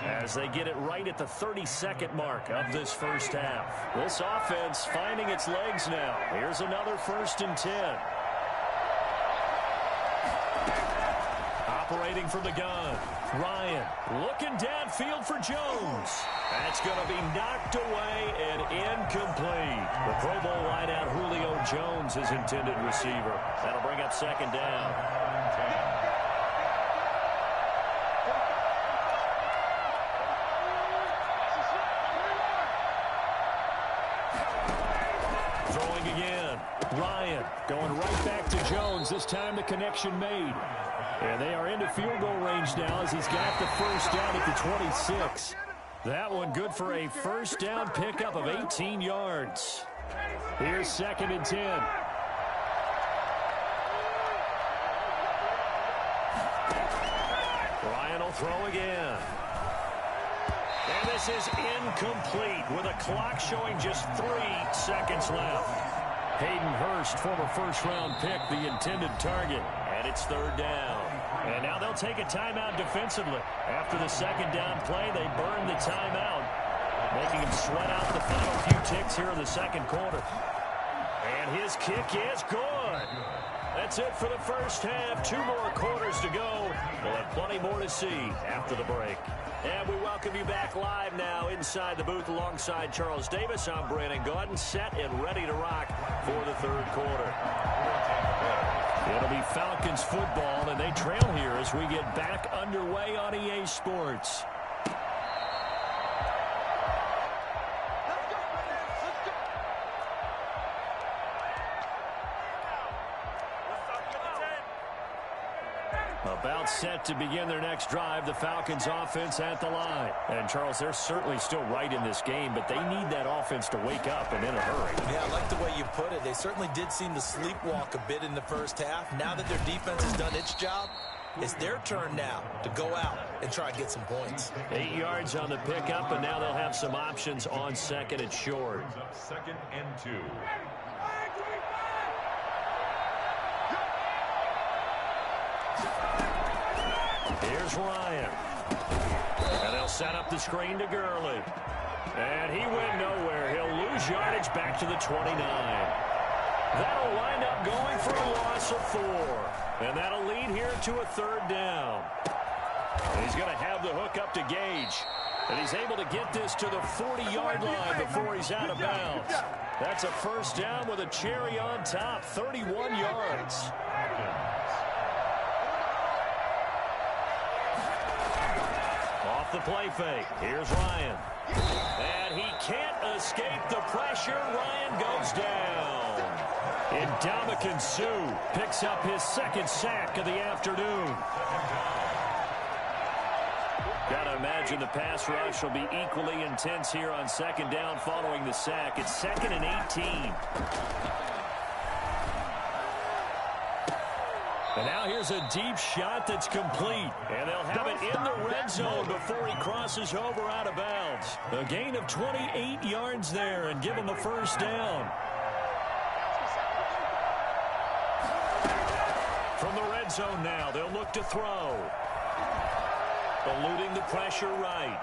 Speaker 3: as they get it right at the 30-second mark of this first half. This offense finding its legs now. Here's another 1st and 10. Operating from the gun, Ryan looking downfield for Jones. That's going to be knocked away and incomplete. The Pro Bowl wideout Julio Jones, his intended receiver. That'll bring up second down. Throwing again, Ryan going right back to Jones. This time the connection made. And they are into field goal range now as he's got the first down at the 26. That one good for a first down pickup of 18 yards. Here's 2nd and 10. Ryan will throw again. And this is incomplete with a clock showing just 3 seconds left. Hayden Hurst, former first-round pick, the intended target. And it's third down. And now they'll take a timeout defensively. After the second down play, they burn the timeout, making him sweat out the final few ticks here in the second quarter. And his kick is good. That's it for the first half. 2 more quarters to go. We'll have plenty more to see after the break. And we welcome you back live now inside the booth alongside Charles Davis. I'm Brandon Gaudin, set and ready to rock for the third quarter. It'll be Falcons football, and they trail here as we get back underway on EA Sports. About set to begin their next drive, the Falcons offense at the line. And, Charles, they're certainly still right in this game, but they need that offense to wake up and in a hurry.
Speaker 6: Yeah, I like the way you put it. They certainly did seem to sleepwalk a bit in the first half. Now that their defense has done its job, it's their turn now to go out and try and get some points.
Speaker 3: 8 yards on the pickup, and now they'll have some options on 2nd and short.
Speaker 4: 2nd and 2.
Speaker 3: Here's Ryan. And they'll set up the screen to Gurley. And he went nowhere. He'll lose yardage back to the 29. That'll wind up going for a loss of 4. And that'll lead here to a third down. And he's going to have the hook up to Gage. And he's able to get this to the 40-yard line before he's out of bounds. That's a first down with a cherry on top, 31 yards. Off the play fake. Here's Ryan. And he can't escape the pressure. Ryan goes down. Ndamukong Suh picks up his 2nd sack of the afternoon. Gotta imagine the pass rush will be equally intense here on 2nd down following the sack. It's 2nd and 18. And now here's a deep shot that's complete. And they'll have it in the red zone before he crosses over out of bounds. A gain of 28 yards there and give him a first down. From the red zone now, they'll look to throw. Eluding the pressure right.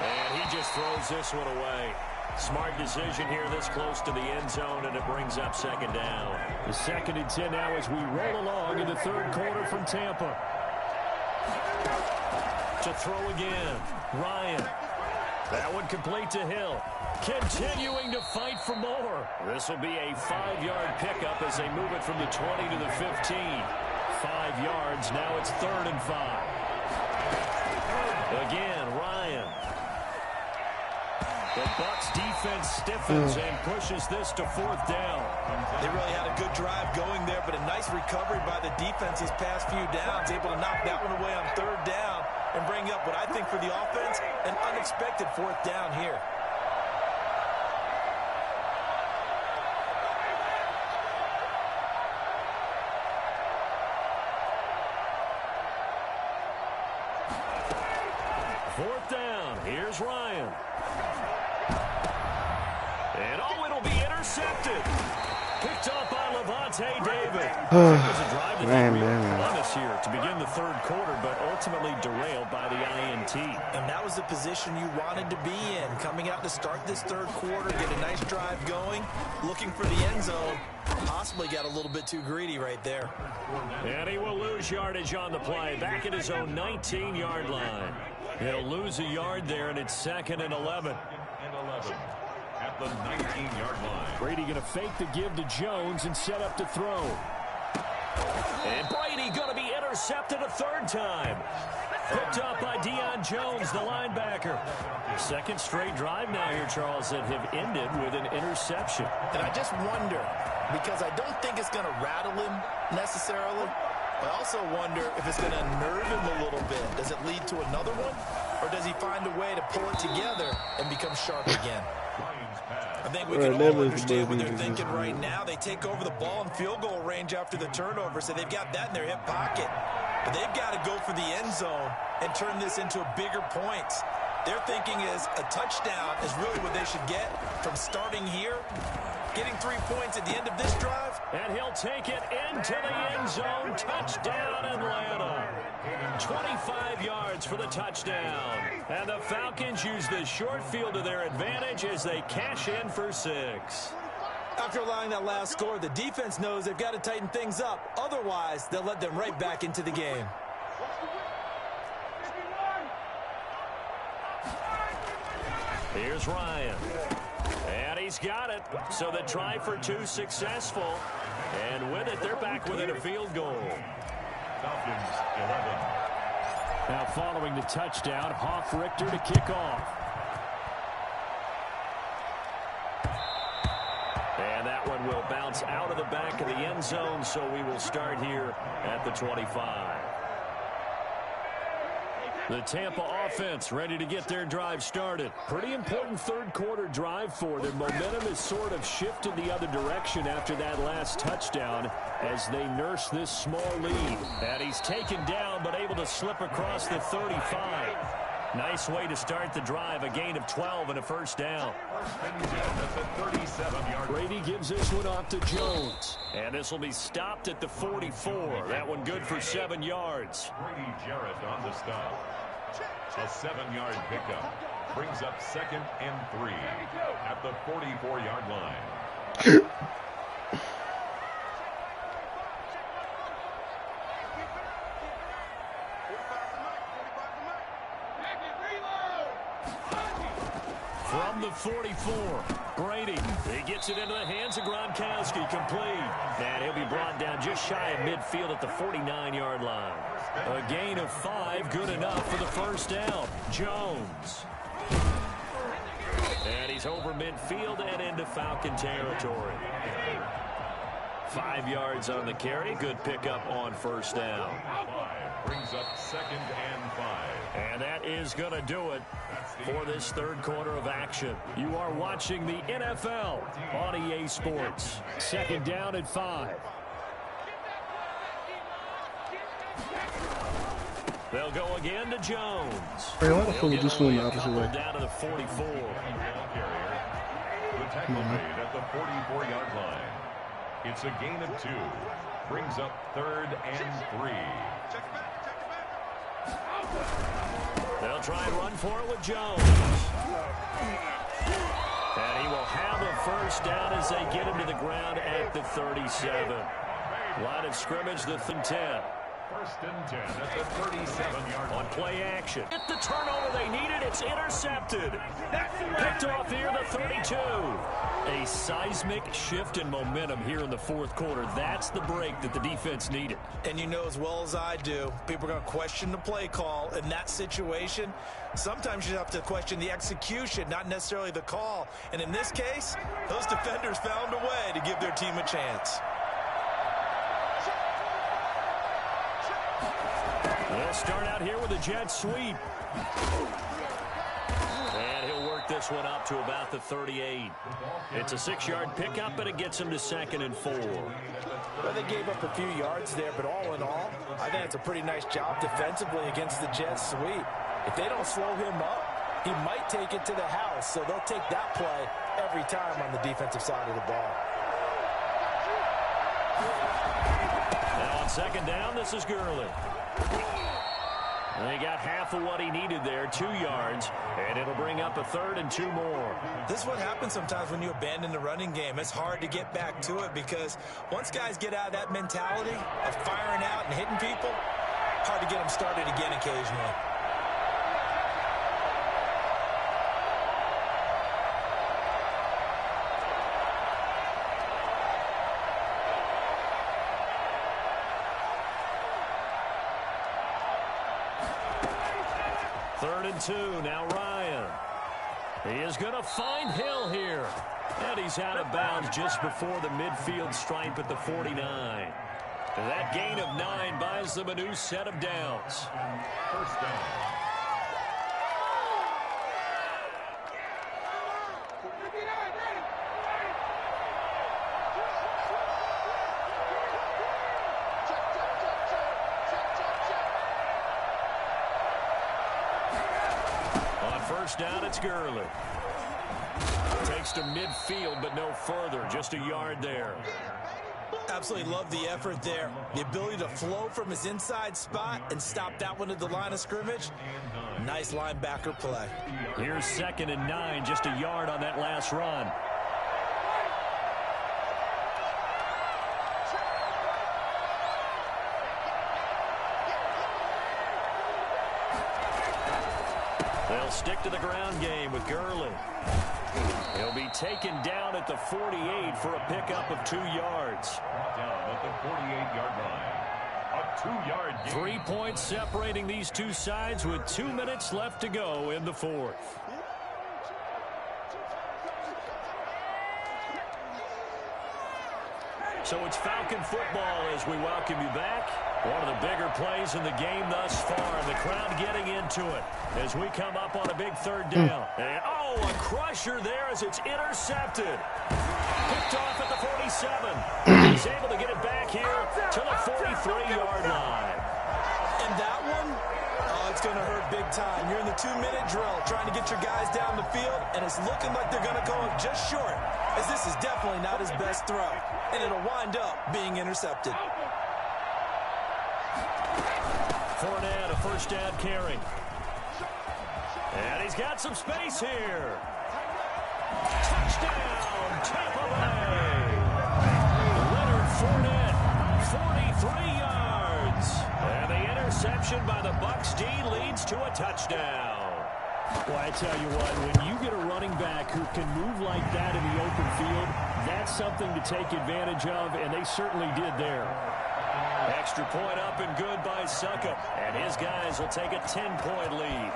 Speaker 3: And he just throws this one away. Smart decision here this close to the end zone, and it brings up 2nd down. The 2nd and 10 now as we roll along in the third quarter from Tampa. To throw again, Ryan. That one complete to Hill. Continuing to fight for more. This will be a 5-yard pickup as they move it from the 20 to the 15. 5 yards, now it's 3rd and 5. Again, Ryan. The Bucs defense stiffens and pushes this to 4th down.
Speaker 6: They really had a good drive going there, but a nice recovery by the defense these past few downs, able to knock that one away on 3rd down and bring up what I think for the offense, an unexpected 4th down here.
Speaker 3: Fourth down. Here's Ryan. And it'll be intercepted. Picked up by Levante David. It was a drive that had real promise here to begin the 3rd quarter, but ultimately derailed by the INT.
Speaker 6: And that was the position you wanted to be in, coming out to start this 3rd quarter, get a nice drive going, looking for the end zone. Possibly got a little bit too greedy right there.
Speaker 3: And he will lose yardage on the play, back at his own 19-yard line. He'll lose a yard there, and it's 2nd and 11.
Speaker 4: At the 19-yard line.
Speaker 7: Brady going to fake the give to Jones and set up to throw.
Speaker 3: And Brady going to be intercepted a 3rd time. Picked up by Deion Jones, the linebacker. 2nd straight drive now here, Charles, that have ended with an interception.
Speaker 6: And I just wonder, because I don't think it's going to rattle him necessarily, I also wonder if it's going to nerve him a little bit. Does it lead to another one? Or does he find a way to pull it together and become sharp again? I think we can all understand what they're thinking right now. They take over the ball in field goal range after the turnover, so they've got that in their hip pocket. But they've got to go for the end zone and turn this into bigger points. Their thinking is a touchdown is really what they should get from starting here. Getting 3 points at the end of this drive.
Speaker 3: And he'll take it into the end zone. Touchdown, Atlanta. 25 yards for the touchdown. And the Falcons use the short field to their advantage as they cash in for 6.
Speaker 6: After allowing that last score, the defense knows they've got to tighten things up. Otherwise, they'll let them right back into the game.
Speaker 3: Here's Ryan. And he's got it. So the try for 2 successful. And with it, they're back within a field goal.
Speaker 4: Falcons 11.
Speaker 7: Now following the touchdown, Hoff-Richter to kick off.
Speaker 3: And that one will bounce out of the back of the end zone, so we will start here at the 25. The Tampa offense ready to get their drive started. Pretty important 3rd quarter drive for them. Momentum has sort of shifted the other direction after that last touchdown as they nurse this small lead. And he's taken down but able to slip across the 35. Nice way to start the drive, a gain of 12 and a 1st down.
Speaker 7: Brady gives this one off to Jones.
Speaker 3: And this will be stopped at the 44. That one good for 7 yards.
Speaker 4: Brady Jarrett on the stop. A 7-yard pickup brings up 2nd and 3 at the 44-yard line.
Speaker 3: From the 44, Brady. He gets it into the hands of Gronkowski, complete. And he'll be brought down just shy of midfield at the 49-yard line. A gain of 5, good enough for the 1st down. Jones. And he's over midfield and into Falcon territory. 5 yards on the carry. Good pickup on 1st down.
Speaker 4: Brings up 2nd and 5.
Speaker 3: And that is going to do it for this 3rd quarter of action. You are watching the NFL on EA Sports.
Speaker 7: 2nd down and 5.
Speaker 3: They'll go again to Jones.
Speaker 5: Hey, why the fuck would you swing the opposite way?
Speaker 3: Down to the 44.
Speaker 4: The tackle made at the 44-yard line. It's a gain of 2. Brings up 3rd and 3.
Speaker 3: They'll try and run for it with Jones. And he will have a 1st down as they get him to the ground at the 37. Line of scrimmage, the 10.
Speaker 4: First and 10 at the 37-yard line.
Speaker 3: On play action. Get the turnover they needed. It's intercepted. Picked off here, the 32. A seismic shift in momentum here in the fourth quarter. That's the break that the defense needed.
Speaker 6: And you know as well as I do, people are going to question the play call in that situation. Sometimes you have to question the execution, not necessarily the call. And in this case, those defenders found a way to give their team a chance.
Speaker 3: They'll start out here with a jet sweep. And he'll work this one up to about the 38. It's a 6-yard pickup, and it gets him to 2nd and 4.
Speaker 6: Well, they gave up a few yards there, but all in all, I think it's a pretty nice job defensively against the jet sweep. If they don't slow him up, he might take it to the house, so they'll take that play every time on the defensive side of the ball.
Speaker 3: Now on 2nd down, this is Gurley. They got half of what he needed there, 2 yards, and it'll bring up a 3rd and 2 more.
Speaker 6: This is what happens sometimes when you abandon the running game. It's hard to get back to it because once guys get out of that mentality of firing out and hitting people, hard to get them started again occasionally.
Speaker 3: Third and 2, now Ryan. He is going to find Hill here. And he's out of bounds just before the midfield stripe at the 49. That gain of 9 buys them a new set of downs.
Speaker 4: First down.
Speaker 3: First down, it's Gurley. Takes to midfield, but no further. Just a yard there.
Speaker 6: Absolutely love the effort there. The ability to flow from his inside spot and stop that one at the line of scrimmage. Nice linebacker play.
Speaker 3: Here's 2nd and 9, just a yard on that last run. They'll stick to the ground game with Gurley. He'll be taken down at the 48 for a pickup of 2 yards.
Speaker 4: Down at the 48-yard line. A 2-yard gain.
Speaker 3: 3 points separating these two sides with 2 minutes left to go in the fourth. So it's Falcon football as we welcome you back. One of the bigger plays in the game thus far. The crowd getting into it as we come up on a big 3rd down. And, oh, a crusher there as it's intercepted. Picked off at the 47. He's able to get it back here to the 43-yard line.
Speaker 6: And that one, oh, it's going to hurt big time. You're in the 2-minute drill trying to get your guys down the field, and it's looking like they're going to go just short, as this is definitely not his best throw, and it'll wind up being intercepted.
Speaker 3: Fournette, a first down carry. And he's got some space here. Touchdown, Tampa Bay. Leonard Fournette, 43 yards. And the interception by the Bucs D leads to a touchdown. Well, I tell you what, when you get a running back who can move like that in the open field, that's something to take advantage of, and they certainly did there. Extra point up and good by Succop. And his guys will take a 10-point lead.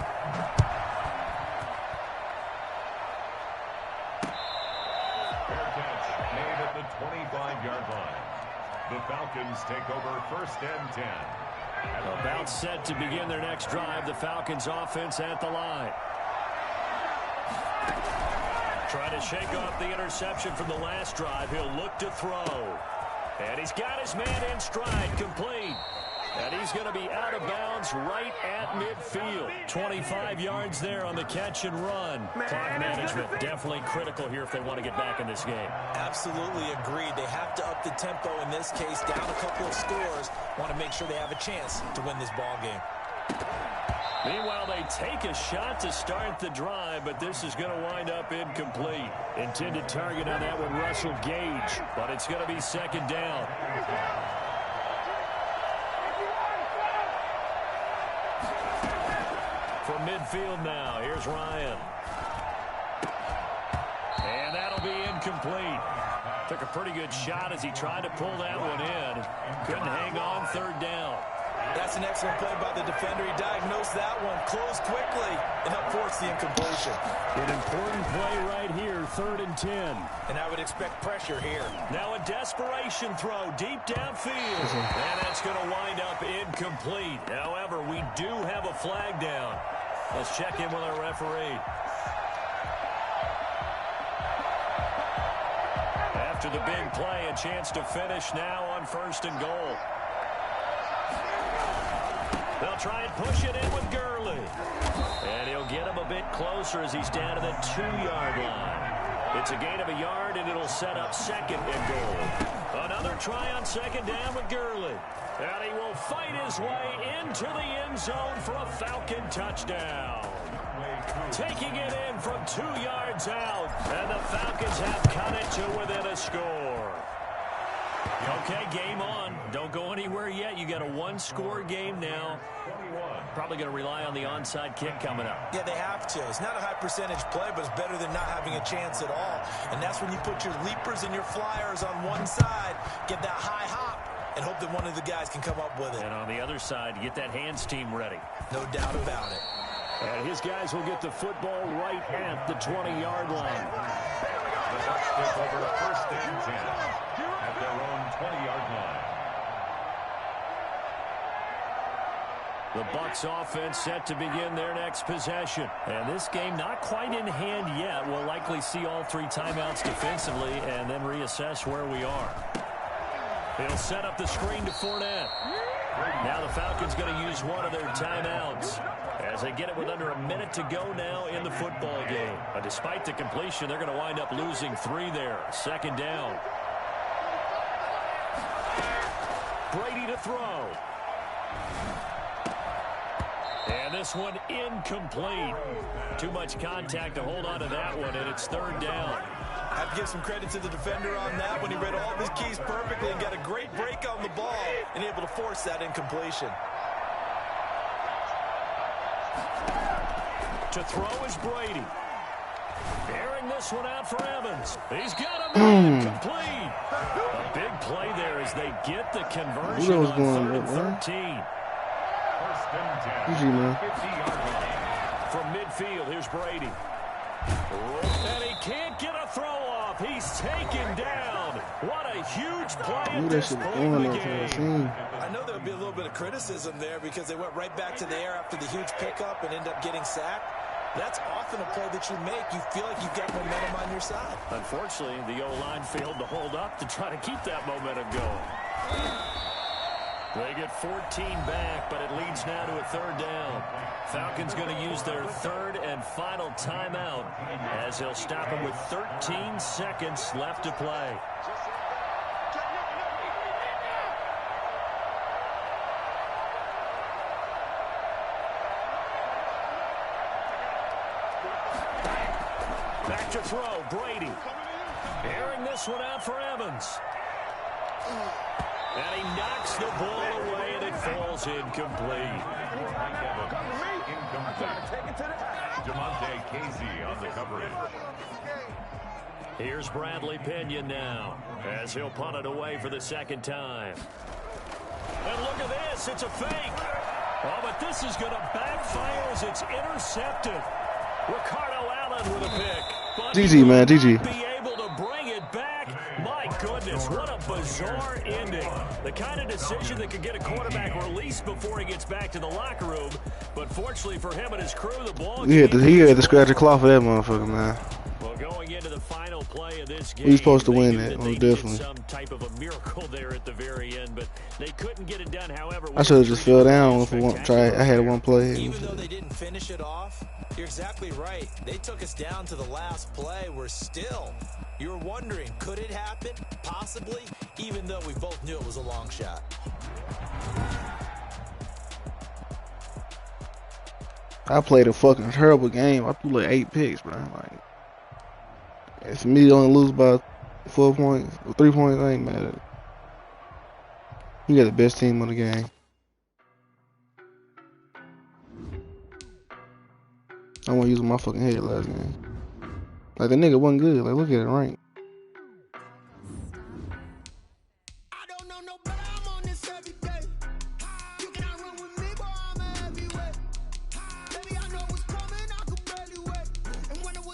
Speaker 4: Fair catch made at the 25-yard line. The Falcons take over 1st and 10.
Speaker 3: About set to begin their next drive. The Falcons offense at the line. Trying to shake off the interception from the last drive. He'll look to throw. And he's got his man in stride, complete. And he's going to be out of bounds right at midfield. 25 yards there on the catch and run. Clock management definitely critical here if they want to get back in this game.
Speaker 6: Absolutely agreed. They have to up the tempo in this case, down a couple of scores. Want to make sure they have a chance to win this ball game.
Speaker 3: Meanwhile, they take a shot to start the drive, but this is going to wind up incomplete. Intended target on that one, Russell Gage, but it's going to be 2nd down. midfield now. Here's Ryan. And that'll be incomplete. Took a pretty good shot as he tried to pull that one in. Couldn't hang on, third down.
Speaker 6: That's an excellent play by the defender. He diagnosed that one, closed quickly, and helped force the incompletion.
Speaker 7: An important play right here, 3rd and 10.
Speaker 6: And I would expect pressure here.
Speaker 3: Now a desperation throw deep downfield. And that's going to wind up incomplete. However, we do have a flag down. Let's check in with our referee. After the big play, a chance to finish now on 1st and goal. They'll try and push it in with Gurley. And he'll get him a bit closer as he's down to the 2-yard line. It's a gain of a yard, and it'll set up 2nd and goal. Another try on 2nd down with Gurley. And he will fight his way into the end zone for a Falcon touchdown. Taking it in from 2 yards out. And the Falcons have cut it to within a score. Okay, game on. Don't go anywhere yet. You got a 1-score game now. Probably going to rely on the onside kick coming up.
Speaker 6: Yeah, they have to. It's not a high percentage play, but it's better than not having a chance at all. And that's when you put your leapers and your flyers on one side, get that high hop, and hope that one of the guys can come up with it.
Speaker 3: And on the other side, get that hands team ready.
Speaker 6: No doubt about it.
Speaker 7: And his guys will get the football right at the 20-yard line.
Speaker 4: The Bucs take over 1st and 10 at their own 20-yard line.
Speaker 3: The Bucs offense set to begin their next possession. And this game not quite in hand yet. We'll likely see all 3 timeouts defensively and then reassess where we are. They'll set up the screen to Fournette. Now the Falcons going to use one of their timeouts as they get it with under a minute to go now in the football game. But despite the completion, they're going to wind up losing 3 there. 2nd down. Brady to throw. And this one incomplete. Too much contact to hold on to that one, and it's 3rd down.
Speaker 6: I have to give some credit to the defender on that when he read all of his keys perfectly and got a great break on the ball and able to force that incompletion.
Speaker 3: To throw is Brady. Airing this one out for Evans. He's got him complete. A big play there as they get the conversion on 3rd and 13.
Speaker 4: 1st and 10.
Speaker 5: Easy, man.
Speaker 4: 50-yard line.
Speaker 3: From midfield, here's Brady. And he can't get a throw off. He's taken down. What a huge play at this point in the game.
Speaker 6: I know there'll be a little bit of criticism there because they went right back to the air after the huge pickup and end up getting sacked. That's often a play that you make. You feel like you've got momentum on your side.
Speaker 3: Unfortunately, the O-line failed to hold up to try to keep that momentum going. They get 14 back, but it leads now to a 3rd down. Falcons going to use their 3rd and final timeout as they'll stop them with 13 seconds left to play. Back to throw, Brady. Airing this one out for Evans. And he knocks the ball away, and it falls incomplete.
Speaker 4: Jamonte Casey on the coverage.
Speaker 3: Here's Bradley Pinion now as he'll punt it away for the 2nd time. And look at this. It's a fake. Oh, but this is going to backfire as it's intercepted. Ricardo Allen with a pick.
Speaker 5: GG, man. GG.
Speaker 3: Be able to bring it back. My goodness, what a bizarre ending. The kind of decision that could get a quarterback released before he gets back to the locker room. But fortunately for him and his crew, the ball...
Speaker 5: He had to scratch a claw for that motherfucker, man.
Speaker 3: Well, going into the final play of this game,
Speaker 5: He was supposed to win that,
Speaker 3: they
Speaker 5: definitely.
Speaker 3: Some type of a miracle there at the very end, but they couldn't get it done. However,
Speaker 5: I should have just fell down for one try. I had one play.
Speaker 6: Even though they didn't finish it off, you're exactly right. They took us down to the last play. We're still. You were wondering, could it happen? Possibly, even though we both knew it was a long shot.
Speaker 5: I played a fucking terrible game. I threw like 8 picks, bro. Like, if me only lose by 4 points or 3 points, I ain't mad at it. We got the best team on the game. I want to use my fucking head last game. Like, the nigga wasn't good. Like, look at it, right?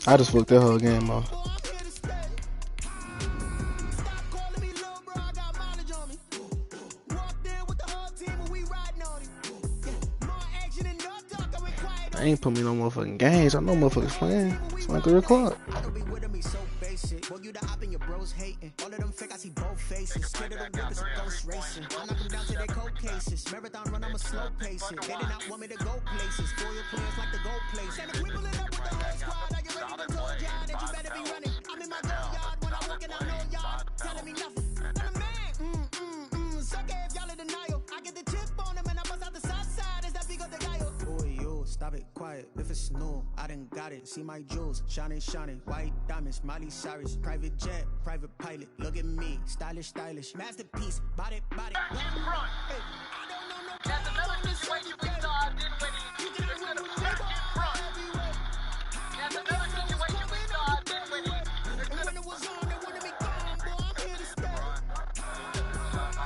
Speaker 5: I just fucked that whole game off. I ain't put me no motherfucking games. I know motherfuckers playing. It's like 3 o'clock.
Speaker 8: Marathon run, I'm a slow pace. They did not want me to go places. For your players like the gold place. And if we pull it up with the whole squad, are you ready to told y'all that you better be running? I'm in my go yard when I'm walking out, no y'all telling me nothing. I'm a man, suck it if y'all in denial. I get the chip on them and I bust out the south side. Is that big of the guy? Boy, you stop it, quiet. If it's new, I done got it. See my jewels, shining, white diamonds, Miley Cyrus, private jet, private pilot. Look at me, stylish, masterpiece, body, front. Hey. That's another situation we saw Dinwiddie. There's going to be in front. That's another situation we saw Dinwiddie. There's going to be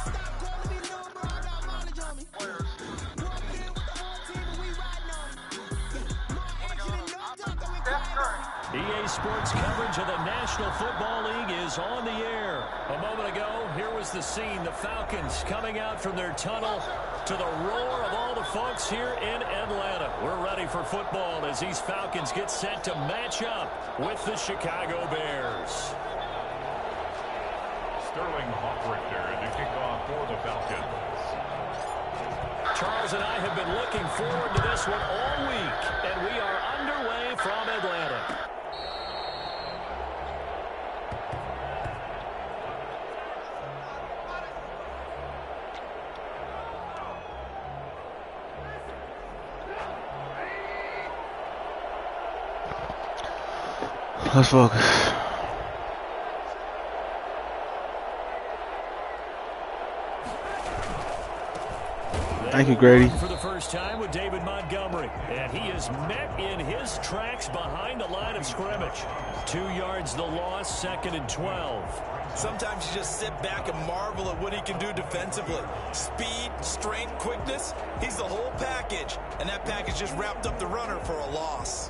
Speaker 8: Stop calling me little bro, I got mileage on me. Walk in with the whole team and we riding on it. More action and no talk, and we quiet.
Speaker 3: EA Sports coverage of the National Football League is on the air. A moment ago, here was the scene. The Falcons coming out from their tunnel to the roar of all the folks here in Atlanta. We're ready for football as these Falcons get set to match up with the Chicago Bears.
Speaker 4: Sterling Hoffrichter to kick off for the Falcons.
Speaker 3: Charles and I have been looking forward to this one all week, and we are underway from Atlanta.
Speaker 5: Let's focus. Thank you, Grady.
Speaker 3: For the first time with David Montgomery, and he is met in his tracks behind the line of scrimmage. 2 yards the loss, 2nd and 12.
Speaker 6: Sometimes you just sit back and marvel at what he can do defensively. Speed, strength, quickness, he's the whole package. And that package just wrapped up the runner for a loss.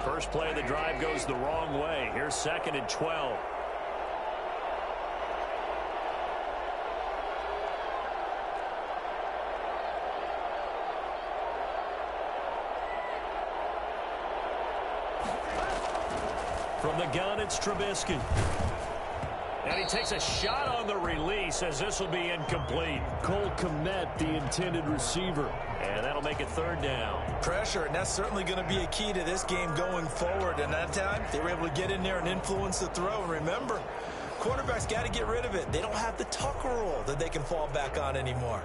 Speaker 3: First play of the drive goes the wrong way. Here's 2nd and 12. From the gun, it's Trubisky. And he takes a shot on the release as this will be incomplete. Cole Kmet, the intended receiver. And that'll make it 3rd down.
Speaker 6: Pressure, and that's certainly going to be a key to this game going forward. And that time, they were able to get in there and influence the throw. And remember, quarterbacks got to get rid of it. They don't have the Tucker rule that they can fall back on anymore.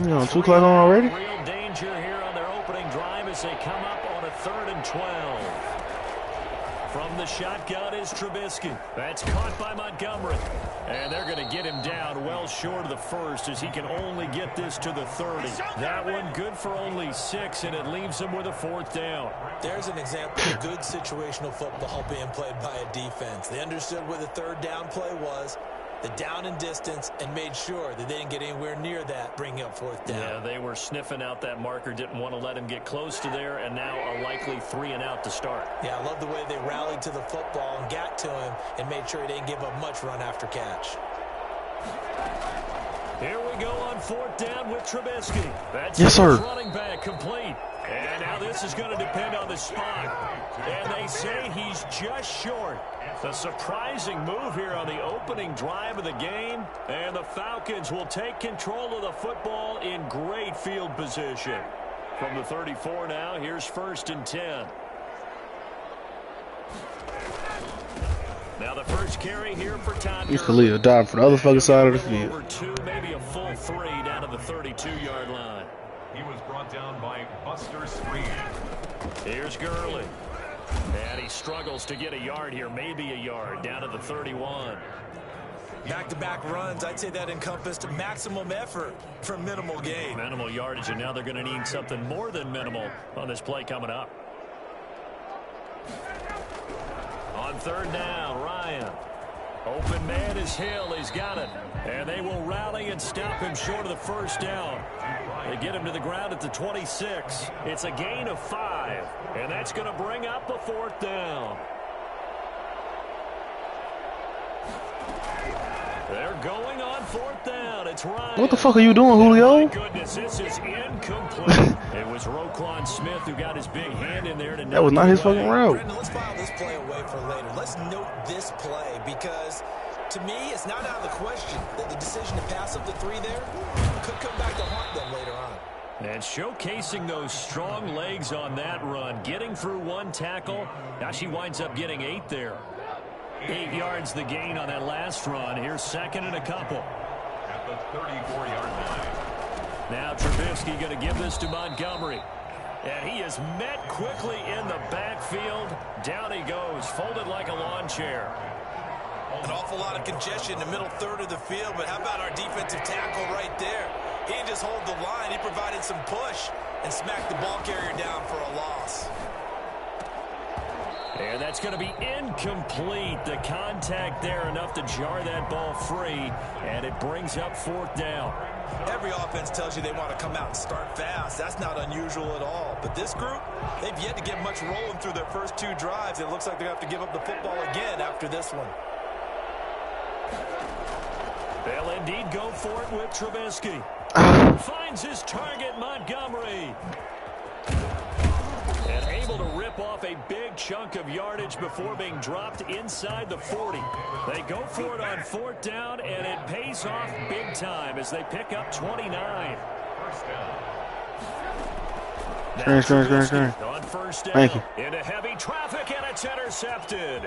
Speaker 5: You know, 2 o'clock on already?
Speaker 3: Real danger here on their opening drive as they come up on a 3rd and 12. From the shotgun is Trubisky. That's caught by Montgomery. And they're going to get him down well short of the 1st as he can only get this to the 30. That one good for only 6, and it leaves him with a 4th down.
Speaker 6: There's an example of good situational football being played by a defense. They understood where the 3rd down play was, the down and distance, and made sure that they didn't get anywhere near that, bringing up 4th down.
Speaker 3: Yeah, they were sniffing out that marker, didn't want to let him get close to there, and now a likely 3 and out to start.
Speaker 6: Yeah, I love the way they rallied to the football and got to him and made sure he didn't give up much run after catch.
Speaker 3: Here we go on 4th down with Trubisky. That's
Speaker 5: yes, sir.
Speaker 3: Running back complete. And now this is going to depend on the spot. And they say he's just short. A surprising move here on the opening drive of the game. And the Falcons will take control of the football in great field position. From the 34 now, here's 1st and 10.
Speaker 7: Now the first carry here for Todd
Speaker 5: He's
Speaker 7: Gurley.
Speaker 5: Khalil diving for the other fucking side of the field.
Speaker 7: Over 2, maybe a full 3 down to the 32-yard line.
Speaker 4: He was brought down by Buster Screen.
Speaker 7: Here's Gurley. And he struggles to get a yard here, maybe a yard, down to the 31.
Speaker 6: Back-to-back runs, I'd say that encompassed maximum effort for minimal gain.
Speaker 7: Minimal yardage, and now they're going to need something more than minimal on this play coming up. On third down, Ryan. Open man is Hill. He's got it. And they will rally and stop him short of the first down. They get him to the ground at the 26. It's a gain of 5. And that's going to bring up a 4th down. They're going on 4th down. It's Ryan.
Speaker 5: What the fuck are you doing, Julio?
Speaker 7: Oh my goodness, this is incomplete. It was Roquan Smith who got his big hand in there to
Speaker 5: That was not his fucking route.
Speaker 6: Brendan, let's file this play away for later. Let's note this play because, to me, it's not out of the question that the decision to pass up the 3 there could come back to haunt them later on.
Speaker 7: And showcasing those strong legs on that run, getting through 1 tackle. Now she winds up getting 8 there. 8 yards the gain on that last run. Here's 2nd and a couple.
Speaker 4: At the 34-yard line.
Speaker 7: Now Trubisky going to give this to Montgomery. And he is met quickly in the backfield. Down he goes, folded like a lawn chair.
Speaker 6: An awful lot of congestion in the middle third of the field, but how about our defensive tackle right there? He didn't just hold the line, he provided some push and smacked the ball carrier down for a loss.
Speaker 7: And that's going to be incomplete. The contact there enough to jar that ball free, and it brings up 4th down.
Speaker 6: Every offense tells you they want to come out and start fast. That's not unusual at all. But this group, they've yet to get much rolling through their first 2 drives. It looks like they're going to have to give up the football again after this one.
Speaker 7: They'll indeed go for it with Trubisky. Finds his target, Montgomery. And able to rip off a big chunk of yardage before being dropped inside the 40. They go for it on 4th down, and it pays off big time as they pick up 29.
Speaker 4: First down.
Speaker 5: Screen.
Speaker 7: On first down,
Speaker 5: Thank you.
Speaker 7: into heavy traffic, and it's intercepted.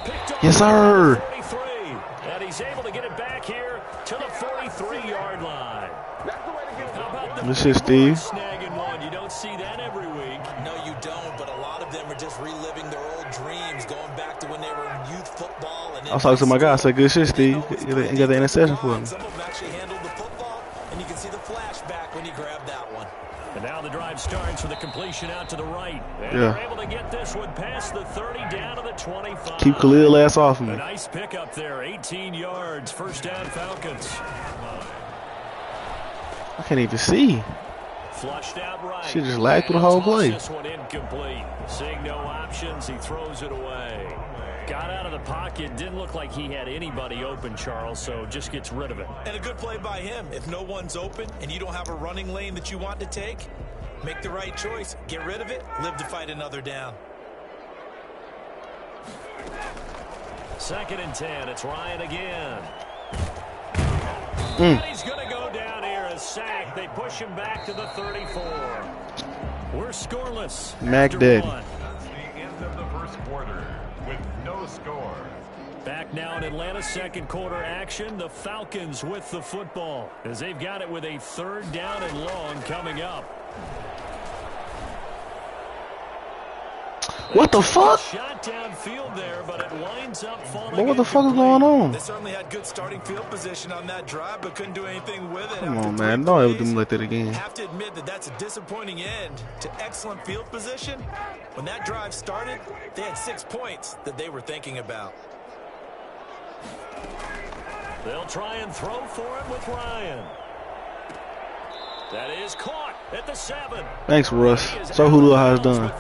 Speaker 7: Picked up
Speaker 5: Yes, sir.
Speaker 7: 43, and he's able to get it back here to the 43-yard line. How about the
Speaker 5: This is Steve.
Speaker 7: snagging one? You don't see that every week.
Speaker 6: No, you don't, but a lot of them are just reliving their old dreams, going back to when they were in youth football. And
Speaker 5: I was talking to my guy. I said, good shit, Steve. You got the interception for me.
Speaker 6: Some of them actually handled the football, and you can see the flashback when he grabbed that one.
Speaker 7: And now the drive starts with a completion out to the right. And
Speaker 5: Yeah.
Speaker 7: they're able to get this one past the 30 down to the 25.
Speaker 5: Keep Khalil ass off
Speaker 7: A
Speaker 5: me.
Speaker 7: nice pickup there, 18 yards, first down Falcons.
Speaker 5: I can't even see.
Speaker 7: Flushed out right.
Speaker 5: She just lagged through the whole play.
Speaker 7: This one incomplete. Seeing no options, he throws it away. Got out of the pocket, didn't look like he had anybody open, Charles, so just gets rid of it.
Speaker 6: And a good play by him. If no one's open and you don't have a running lane that you want to take, make the right choice. Get rid of it, live to fight another down.
Speaker 7: 2nd and 10, it's Ryan again. And he's going to go down here, a sack. They push him back to the 34. We're scoreless.
Speaker 5: Mac
Speaker 7: after
Speaker 5: dead.
Speaker 7: 1.
Speaker 4: That's the end of the first quarter with no score.
Speaker 7: Back now in Atlanta, 2nd quarter action. The Falcons with the football as they've got it with a 3rd down and long coming up.
Speaker 5: What the fuck?
Speaker 7: Shot downfield there, but it winds up falling.
Speaker 5: But what the fuck is
Speaker 7: incomplete.
Speaker 5: going on?
Speaker 6: They certainly had good starting field position on that drive, but couldn't do anything with it.
Speaker 5: Come
Speaker 6: after
Speaker 5: on,
Speaker 6: 3
Speaker 5: man. Don't ever do
Speaker 6: plays.
Speaker 5: me like that again.
Speaker 6: Have to admit that that's a disappointing end to excellent field position. When that drive started, they had 6 points that they were thinking about.
Speaker 7: They'll try and throw for it with Ryan. That is caught at the 7.
Speaker 5: Thanks, Russ. So Julio how it's done.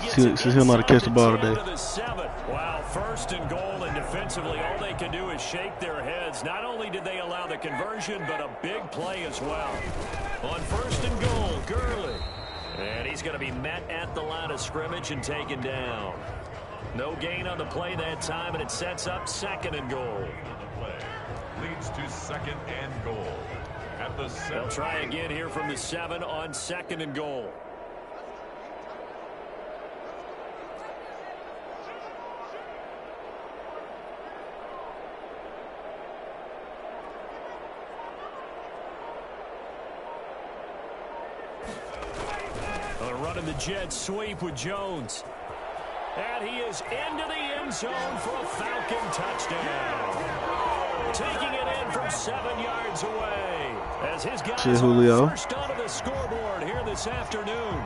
Speaker 5: Since he'll know how to catch the ball today.
Speaker 7: Wow, 1st and goal, and defensively all they can do is shake their heads. Not only did they allow the conversion, but a big play as well. On 1st and goal, Gurley. And he's going to be met at the line of scrimmage and taken down. No gain on the play that time, and it sets up 2nd and goal.
Speaker 4: Leads to 2nd and goal. At the 7.
Speaker 7: They'll try again here from the 7 on 2nd and goal.
Speaker 3: Running the jet sweep with Jones. And he is into the end zone for a Falcon touchdown. Taking it in from 7 yards away. As his guys are first onto the scoreboard here this afternoon.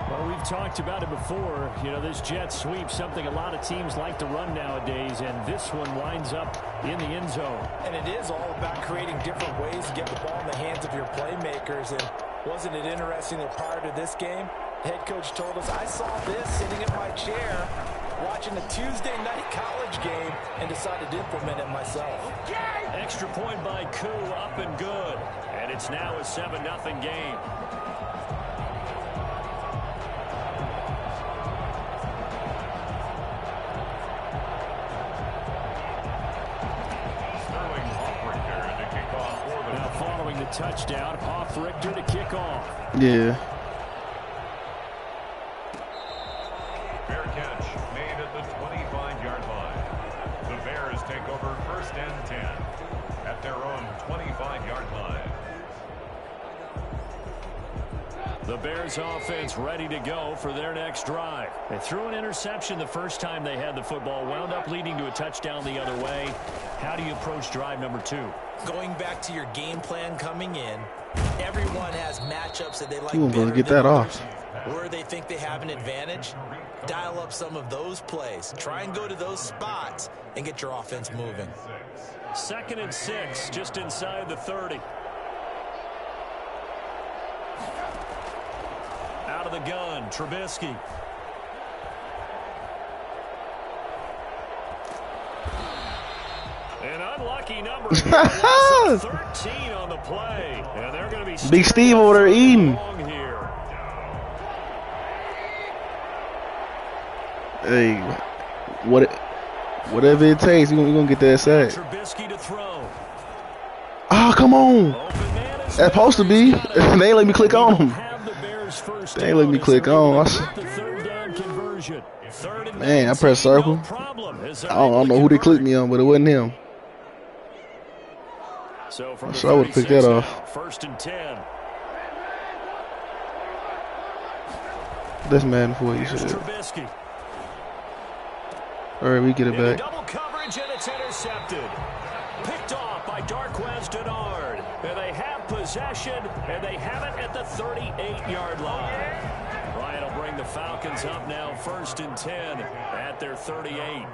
Speaker 3: Well, we've talked about it before. You know, this jet sweep, something a lot of teams like to run nowadays, and this one winds up in the end zone.
Speaker 6: And it is all about creating different ways to get the ball in the hands of your playmakers. And wasn't it interesting that prior to this game, head coach told us, I saw this sitting in my chair watching a Tuesday night college game and decided to implement it myself.
Speaker 3: Extra point by Koo, up and good. And it's now a 7-0 game. Now following the touchdown, Hoff-Richter to kick off.
Speaker 5: Yeah.
Speaker 4: Fair catch made at the 25-yard line. The Bears take over 1st and 10 at their own 25-yard line.
Speaker 3: The Bears offense ready to go for their next drive. They threw an interception the first time they had the football, wound up leading to a touchdown the other way. How do you approach drive number 2?
Speaker 6: Going back to your game plan coming in, everyone has matchups that they like
Speaker 5: You won't be able
Speaker 6: better
Speaker 5: to get that
Speaker 6: than
Speaker 5: off.
Speaker 6: others. Where they think they have an advantage, dial up some of those plays. Try and go to those spots and get your offense moving.
Speaker 3: 2nd and 6, just inside the 30. Out of the gun, Trubisky. An unlucky number. 13 on the play. And they're going to be
Speaker 5: Big Steve over there eating.
Speaker 3: Here.
Speaker 5: Hey, whatever it takes, you're going to get that sack.
Speaker 3: Trubisky to throw.
Speaker 5: Oh, come on. That's supposed to be. They ain't let me click on him. They ain't let me click on. Man, I pressed circle. I don't know who they clicked me on, but it wasn't him.
Speaker 3: So
Speaker 5: I sure would have picked that off.
Speaker 3: 1st and 10.
Speaker 5: That's Madden for you said. All right, we get it back.
Speaker 3: Double coverage and it's intercepted. Picked off by Darqueze Dennard. And they have possession, and they have it at the 38-yard line. Bryant will bring the Falcons up now 1st and 10 at their 38.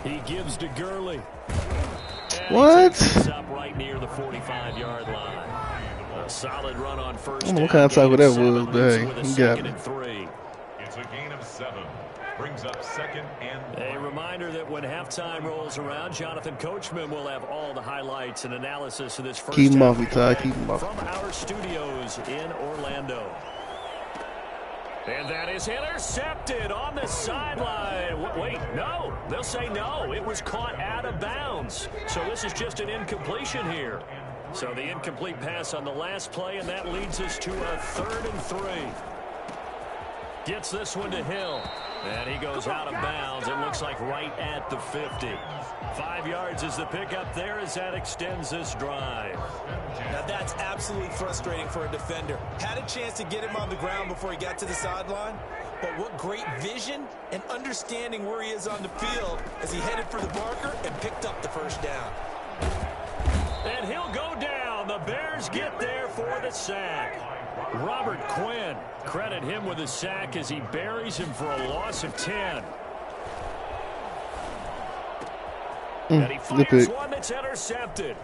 Speaker 3: He gives to Gurley.
Speaker 5: What?
Speaker 3: Up right near the 45-yard line. A solid run on 1st.
Speaker 5: I don't know what kind of tackle that was, but hey, he got me.
Speaker 4: It's a gain of 7. Brings up 2nd and 3.
Speaker 3: A reminder that when halftime rolls around, Jonathan Coachman will have all the highlights and analysis of this first
Speaker 5: Keep him
Speaker 3: half
Speaker 5: off me, Ty. Keep him off.
Speaker 3: from our studios in Orlando. And that is intercepted on the sideline. Wait, no. They'll say no. It was caught out of bounds. So this is just an incompletion here. So the incomplete pass on the last play, and that leads us to a 3rd and 3. Gets this one to Hill. And he goes out of bounds. It looks like right at the 50. 5 yards is the pickup there as that extends this drive.
Speaker 6: Now that's absolutely frustrating for a defender. Had a chance to get him on the ground before he got to the sideline. But what great vision and understanding where he is on the field as he headed for the marker and picked up the first down.
Speaker 3: And he'll go down. The Bears get there for the sack. Robert Quinn, credit him with a sack as he buries him for a loss of 10. And he fires one that's intercepted.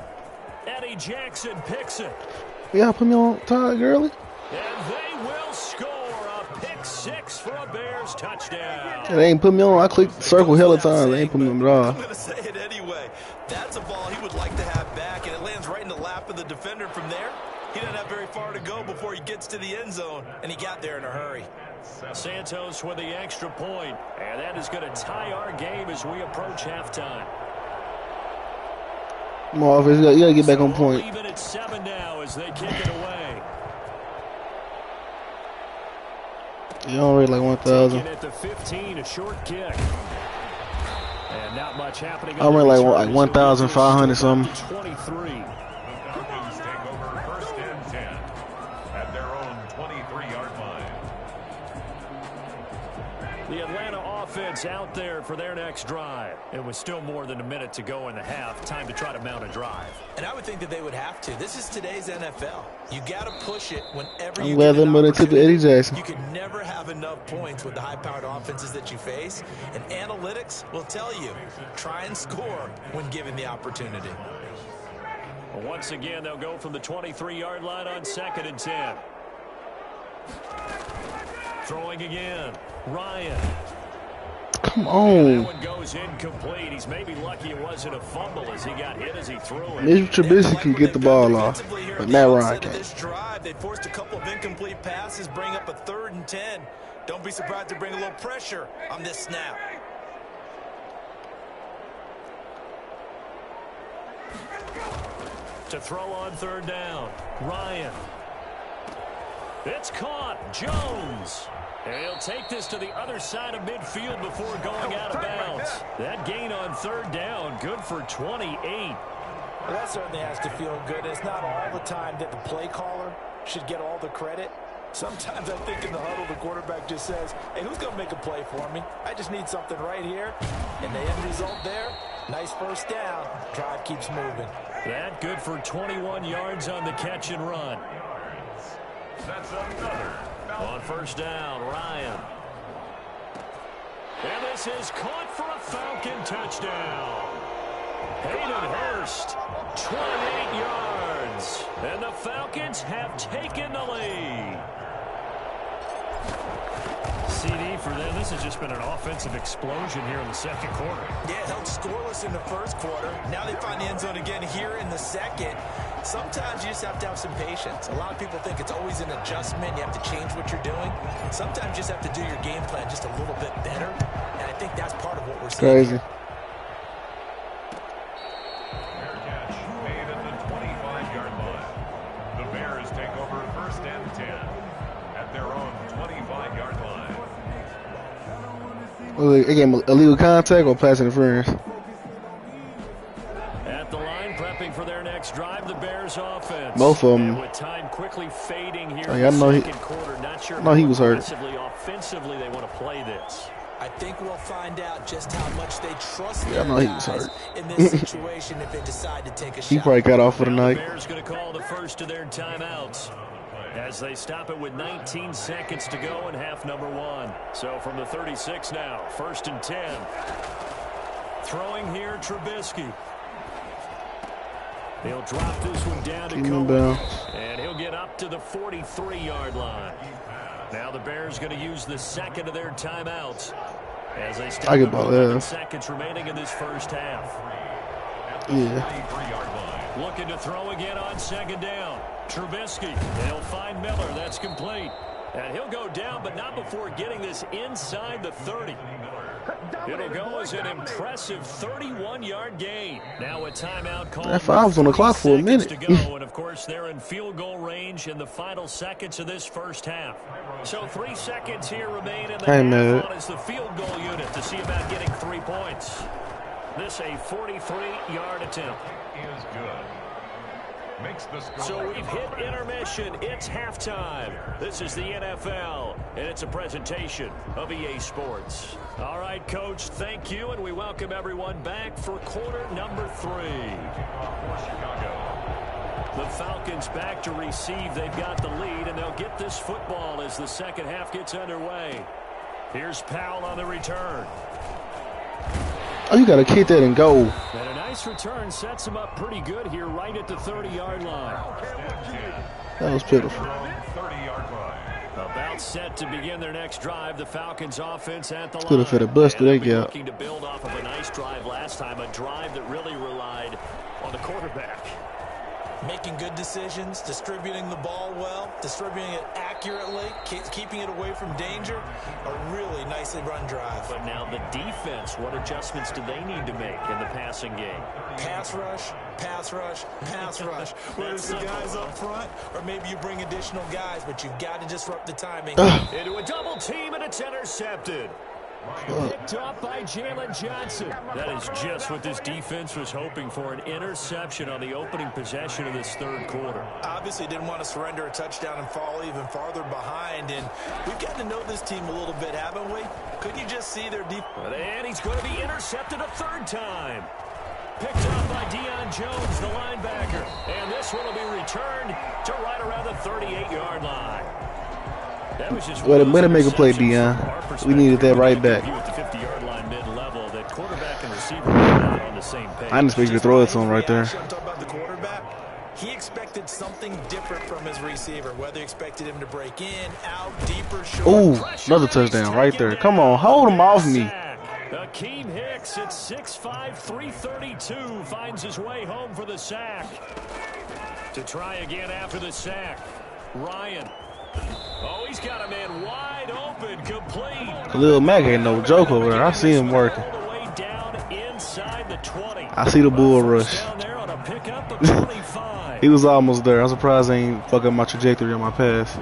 Speaker 3: Eddie Jackson picks it.
Speaker 5: Yeah, put me on Ty Gurley.
Speaker 3: And they will score a pick 6 for a Bears touchdown.
Speaker 5: Yeah, they ain't put me on. I clicked circle hell of times. They ain't put me on at all.
Speaker 6: I'm going to say it anyway. That's a ball he would like to have back, and it lands right in the lap of the defender from there. He doesn't have very far to go before he gets to the end zone, and he got there in a hurry.
Speaker 3: Santos with the extra point, and that is going to tie our game as we approach halftime.
Speaker 5: Come on, offense. You got to get back on point.
Speaker 3: Even at 7 now as they kick it away.
Speaker 5: You don't rate like 1,000.
Speaker 3: At the 15, a short kick. And not much happening.
Speaker 5: I rate like 1,500 something.
Speaker 3: 23.
Speaker 4: Falcons take over 1st and 10 at their own 23-yard line.
Speaker 3: The Atlanta offense out there for their next drive. It was still more than a minute to go in the half. Time to try to mount a drive.
Speaker 6: And I would think that they would have to. This is today's NFL. You got to push it whenever you
Speaker 5: I'm glad
Speaker 6: get an
Speaker 5: they moved into the Eddie Jackson.
Speaker 6: You can never have enough points with the high-powered offenses that you face. And analytics will tell you, try and score when given the opportunity.
Speaker 3: Well, once again, they'll go from the 23-yard line on 2nd and 10. Throwing again. Ryan.
Speaker 5: Come
Speaker 3: That
Speaker 5: on.
Speaker 3: one goes incomplete. He's maybe lucky it wasn't a fumble as he got hit as he threw it.
Speaker 5: Mitch Trubisky can get the ball off, but Matt Ryan can't.
Speaker 6: This drive, they forced a couple of incomplete passes, bring up a 3rd and 10. Don't be surprised to bring a little pressure on this snap.
Speaker 3: To throw on 3rd down. Ryan. It's caught. Jones. And he'll take this to the other side of midfield before going out of bounds. That gain on 3rd down, good for 28.
Speaker 6: Well, that certainly has to feel good. It's not all the time that the play caller should get all the credit. Sometimes I think in the huddle, the quarterback just says, hey, who's going to make a play for me? I just need something right here. And the end result there, nice 1st down. Drive keeps moving.
Speaker 3: That good for 21 yards on the catch and run.
Speaker 4: That's another.
Speaker 3: On 1st down, Ryan. And this is caught for a Falcon touchdown. Hayden Hurst, 28 yards. And the Falcons have taken the lead. CD for them. This has just been an offensive explosion here in the 2nd quarter.
Speaker 6: Yeah, held scoreless in the 1st quarter. Now they find the end zone again here in the 2nd. Sometimes you just have to have some patience. A lot of people think it's always an adjustment. You have to change what you're doing. Sometimes you just have to do your game plan just a little bit better. And I think that's part of what we're seeing.
Speaker 5: Crazy.
Speaker 4: Fair catch made at the 25-yard line. The Bears take over 1st and 10 at their own 25-yard line.
Speaker 5: Again, illegal contact or pass interference?
Speaker 3: At the line, prepping for their next drive, the Bears offense.
Speaker 5: Both of them.
Speaker 3: And with time quickly fading here
Speaker 5: Oh,
Speaker 3: in
Speaker 5: yeah, I
Speaker 3: the
Speaker 5: know
Speaker 3: 2nd quarter, not sure
Speaker 5: he was hurt.
Speaker 3: offensively they want to play this.
Speaker 6: I think we'll find out just how much they trust
Speaker 5: Yeah, I
Speaker 6: their
Speaker 5: know he was
Speaker 6: guys
Speaker 5: hurt.
Speaker 6: in this situation if they decide to take a shot.
Speaker 5: He probably got off for the
Speaker 3: Now
Speaker 5: night.
Speaker 3: The Bears going to call the first of their timeouts as they stop it with 19 seconds to go in half number 1. So from the 36 now, 1st and 10. Throwing here, Trubisky. He'll drop this one down to
Speaker 5: Keep him
Speaker 3: Cohen,
Speaker 5: down.
Speaker 3: and he'll get up to the 43-yard line. Now the Bears going to use the 2nd of their timeouts as they stop
Speaker 5: I
Speaker 3: it
Speaker 5: get
Speaker 3: with
Speaker 5: about
Speaker 3: 11
Speaker 5: that.
Speaker 3: seconds remaining in this 1st half.
Speaker 5: Yeah.
Speaker 4: 23-yard line.
Speaker 3: Looking to throw again on 2nd down. Trubisky. They'll find Miller. That's complete. And he'll go down, but not before getting this inside the 30. It'll go as an impressive 31-yard gain. Now a timeout call.
Speaker 5: That 5 was on the clock for a minute.
Speaker 3: To go, and of course they're in field goal range in the final seconds of this 1st half. So 3 seconds here remain in the half on as the field goal unit to see about getting 3 points. This a 43-yard attempt.
Speaker 4: Is good. Makes the score.
Speaker 3: So we've hit intermission. It's halftime. This is the NFL, and it's a presentation of EA Sports. All right, Coach, thank you, and we welcome everyone back for quarter number 3. The Falcons back to receive. They've got the lead, and they'll get this football as the 2nd half gets underway. Here's Powell on the return.
Speaker 5: Oh, you got to kick that and go.
Speaker 3: And a nice return sets him up pretty good here right at the 30-yard line.
Speaker 5: That was pitiful.
Speaker 4: 30-yard line.
Speaker 3: About set to begin their next drive. The Falcons offense at the line.
Speaker 5: Could have fit a bust to that
Speaker 3: And they'll be
Speaker 5: gap.
Speaker 3: looking to build off of a nice drive last time, a drive that really relied on the quarterback.
Speaker 6: Making good decisions, distributing the ball well, distributing it accurately, keeping it away from danger. A really nicely run drive.
Speaker 3: But now the defense, what adjustments do they need to make in the passing game?
Speaker 6: Pass rush, pass rush, pass rush. Whether it's the guys up front or maybe you bring additional guys, but you've got to disrupt the timing.
Speaker 3: Into a double team, and it's intercepted. Picked up by Jalen Johnson. That is just what this defense was hoping for, an interception on the opening possession of this third quarter.
Speaker 6: Obviously didn't want to surrender a touchdown and fall even farther behind. And we've gotten to know this team a little bit, haven't we? Couldn't you just see their deep?
Speaker 3: And he's going to be intercepted a third time. Picked up by Deion Jones, the linebacker. And this one will be returned to right around the 38-yard line. That was just
Speaker 5: way to make a play, Deion. We needed that right back.
Speaker 3: At the 50-yard line mid-level, that quarterback and receiver were not on the same page.
Speaker 5: I didn't expect you to throw it to him right there.
Speaker 6: I'm talking about the quarterback. He expected something different from his receiver, whether he expected him to break in, out, deeper, short.
Speaker 5: Ooh, another touchdown right there. Come on, hold him off me.
Speaker 3: Akeem Hicks at 6'5", 332 finds his way home for the sack. To try again after the sack, Ryan. Oh, he's got a man wide open, complete.
Speaker 5: Khalil Mack ain't no joke over there. I see him working.
Speaker 3: All the way down inside the 20.
Speaker 5: I see the bull rush.
Speaker 3: Down there on a pickup of 25.
Speaker 5: He was almost there. I'm surprised I ain't fucking my trajectory on my pass.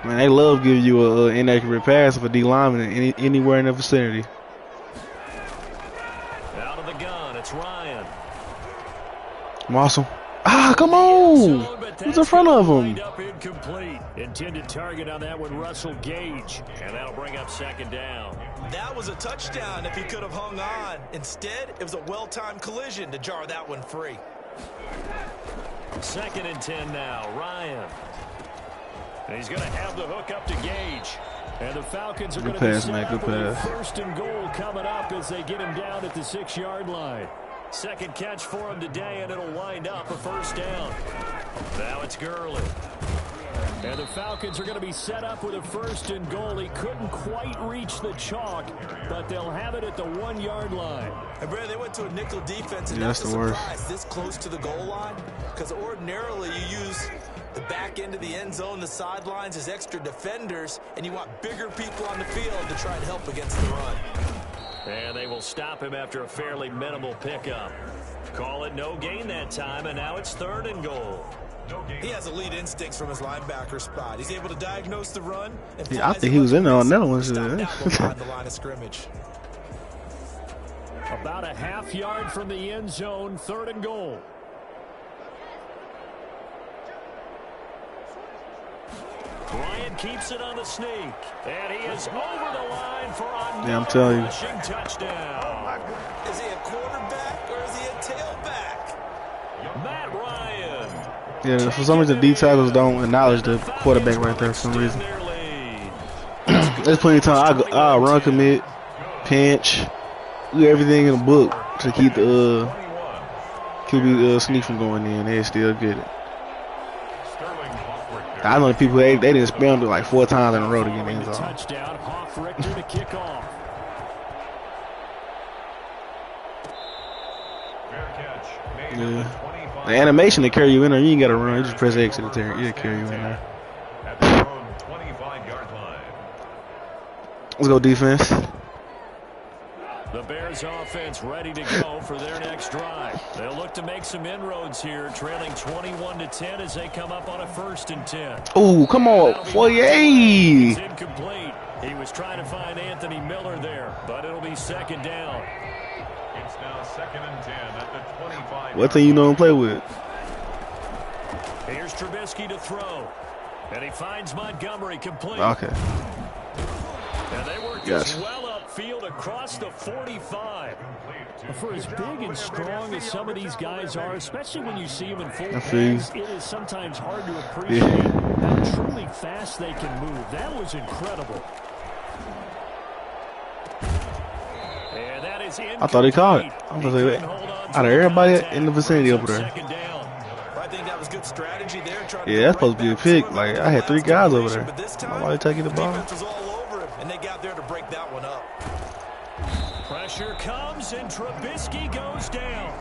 Speaker 5: Man, they love giving you an inaccurate pass for D lineman anywhere in the vicinity.
Speaker 3: Out of the gun, it's Ryan.
Speaker 5: Awesome. Ah, come on. Who's in front of him?
Speaker 3: Up incomplete. Intended target on that one, Russell Gage. And that'll bring up second down.
Speaker 6: That was a touchdown if he could have hung on. Instead, it was a well-timed collision to jar that one free.
Speaker 3: 2nd and 10 now, Ryan. And he's going to have the hook up to Gage. And the Falcons are going to be set up with a 1st and goal coming up as they get him down at the 6-yard line. Second catch for him today, and it'll wind up a 1st down. Now it's Gurley. And the Falcons are going to be set up with a 1st and goal. He couldn't quite reach the chalk, but they'll have it at the 1-yard line.
Speaker 6: And Brad, they went to a nickel defense, and
Speaker 5: that's the worst.
Speaker 6: This close to the goal line, because ordinarily you use the back end of the end zone, the sidelines as extra defenders, and you want bigger people on the field to try and help against the run.
Speaker 3: And they will stop him after a fairly minimal pickup. Call it no gain that time, and now it's 3rd and goal.
Speaker 6: He has elite instincts from his linebacker spot. He's able to diagnose the run. And
Speaker 5: yeah, I think he was in there on that one.
Speaker 6: the line of scrimmage.
Speaker 3: About a half-yard from the end zone, 3rd and goal. Ryan keeps it on the sneak, and he is over the line for another rushing touchdown.
Speaker 6: Is he a quarterback or is he a tailback?
Speaker 3: Matt Ryan.
Speaker 5: Yeah, for some reason, D tackles don't acknowledge the quarterback right there for some reason. There's plenty of time I'll run commit, pinch, do everything in the book to keep the QB sneak from going in. They still get it. I know the people they didn't spam it like 4 times in a row to get in the end zone.
Speaker 3: Touchdown, Hoff Richter to kick off.
Speaker 5: Yeah. The animation to carry you in there, you ain't got to run. You just press X to carry you in there. Let's go defense.
Speaker 3: The Bears offense ready to go for their next drive. They'll look to make some inroads here, trailing 21-10 as they come up on a 1st and 10.
Speaker 5: Oh, come on, Foyer!
Speaker 3: It's incomplete. He was trying to find Anthony Miller there, but it'll be 2nd down.
Speaker 4: It's now 2nd and 10 at the 25.
Speaker 5: What thing you know and play with?
Speaker 3: Here's Trubisky to throw, and he finds Montgomery complete.
Speaker 5: Okay.
Speaker 3: And they work as well upfield across the 45. For as big and strong as some of these guys are, especially when you see them in full pads, it is sometimes hard to appreciate how truly fast they can move. That was incredible. And that is incomplete.
Speaker 5: I thought he caught it. I was like, out of everybody in the vicinity over there.
Speaker 6: I think that was good strategy there.
Speaker 5: Yeah, that's supposed to be a pick. Like, I had 3 guys over there. Nobody taking the ball.
Speaker 6: And they got there to break that one up.
Speaker 3: Pressure comes and Trubisky goes down.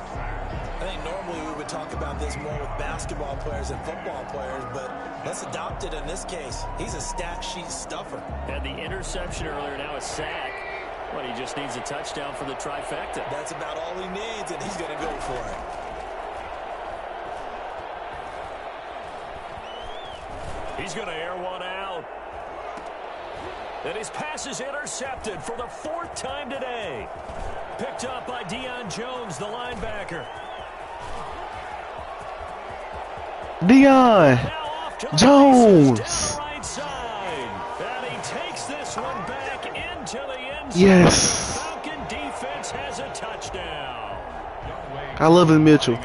Speaker 6: I think normally we would talk about this more with basketball players and football players, but let's adopt it in this case. He's a stat sheet stuffer.
Speaker 3: Had the interception earlier, now a sack. Well, he just needs a touchdown for the trifecta.
Speaker 6: That's about all he needs, and he's going to go for it.
Speaker 3: He's going to air one out. And his pass is intercepted for the 4th time today. Picked up by Deion Jones, the linebacker.
Speaker 5: Deion Jones.
Speaker 3: Right side. And he takes this one back into the end zone.
Speaker 5: Yes.
Speaker 3: Falcon defense has a touchdown.
Speaker 5: I love him, Mitchell.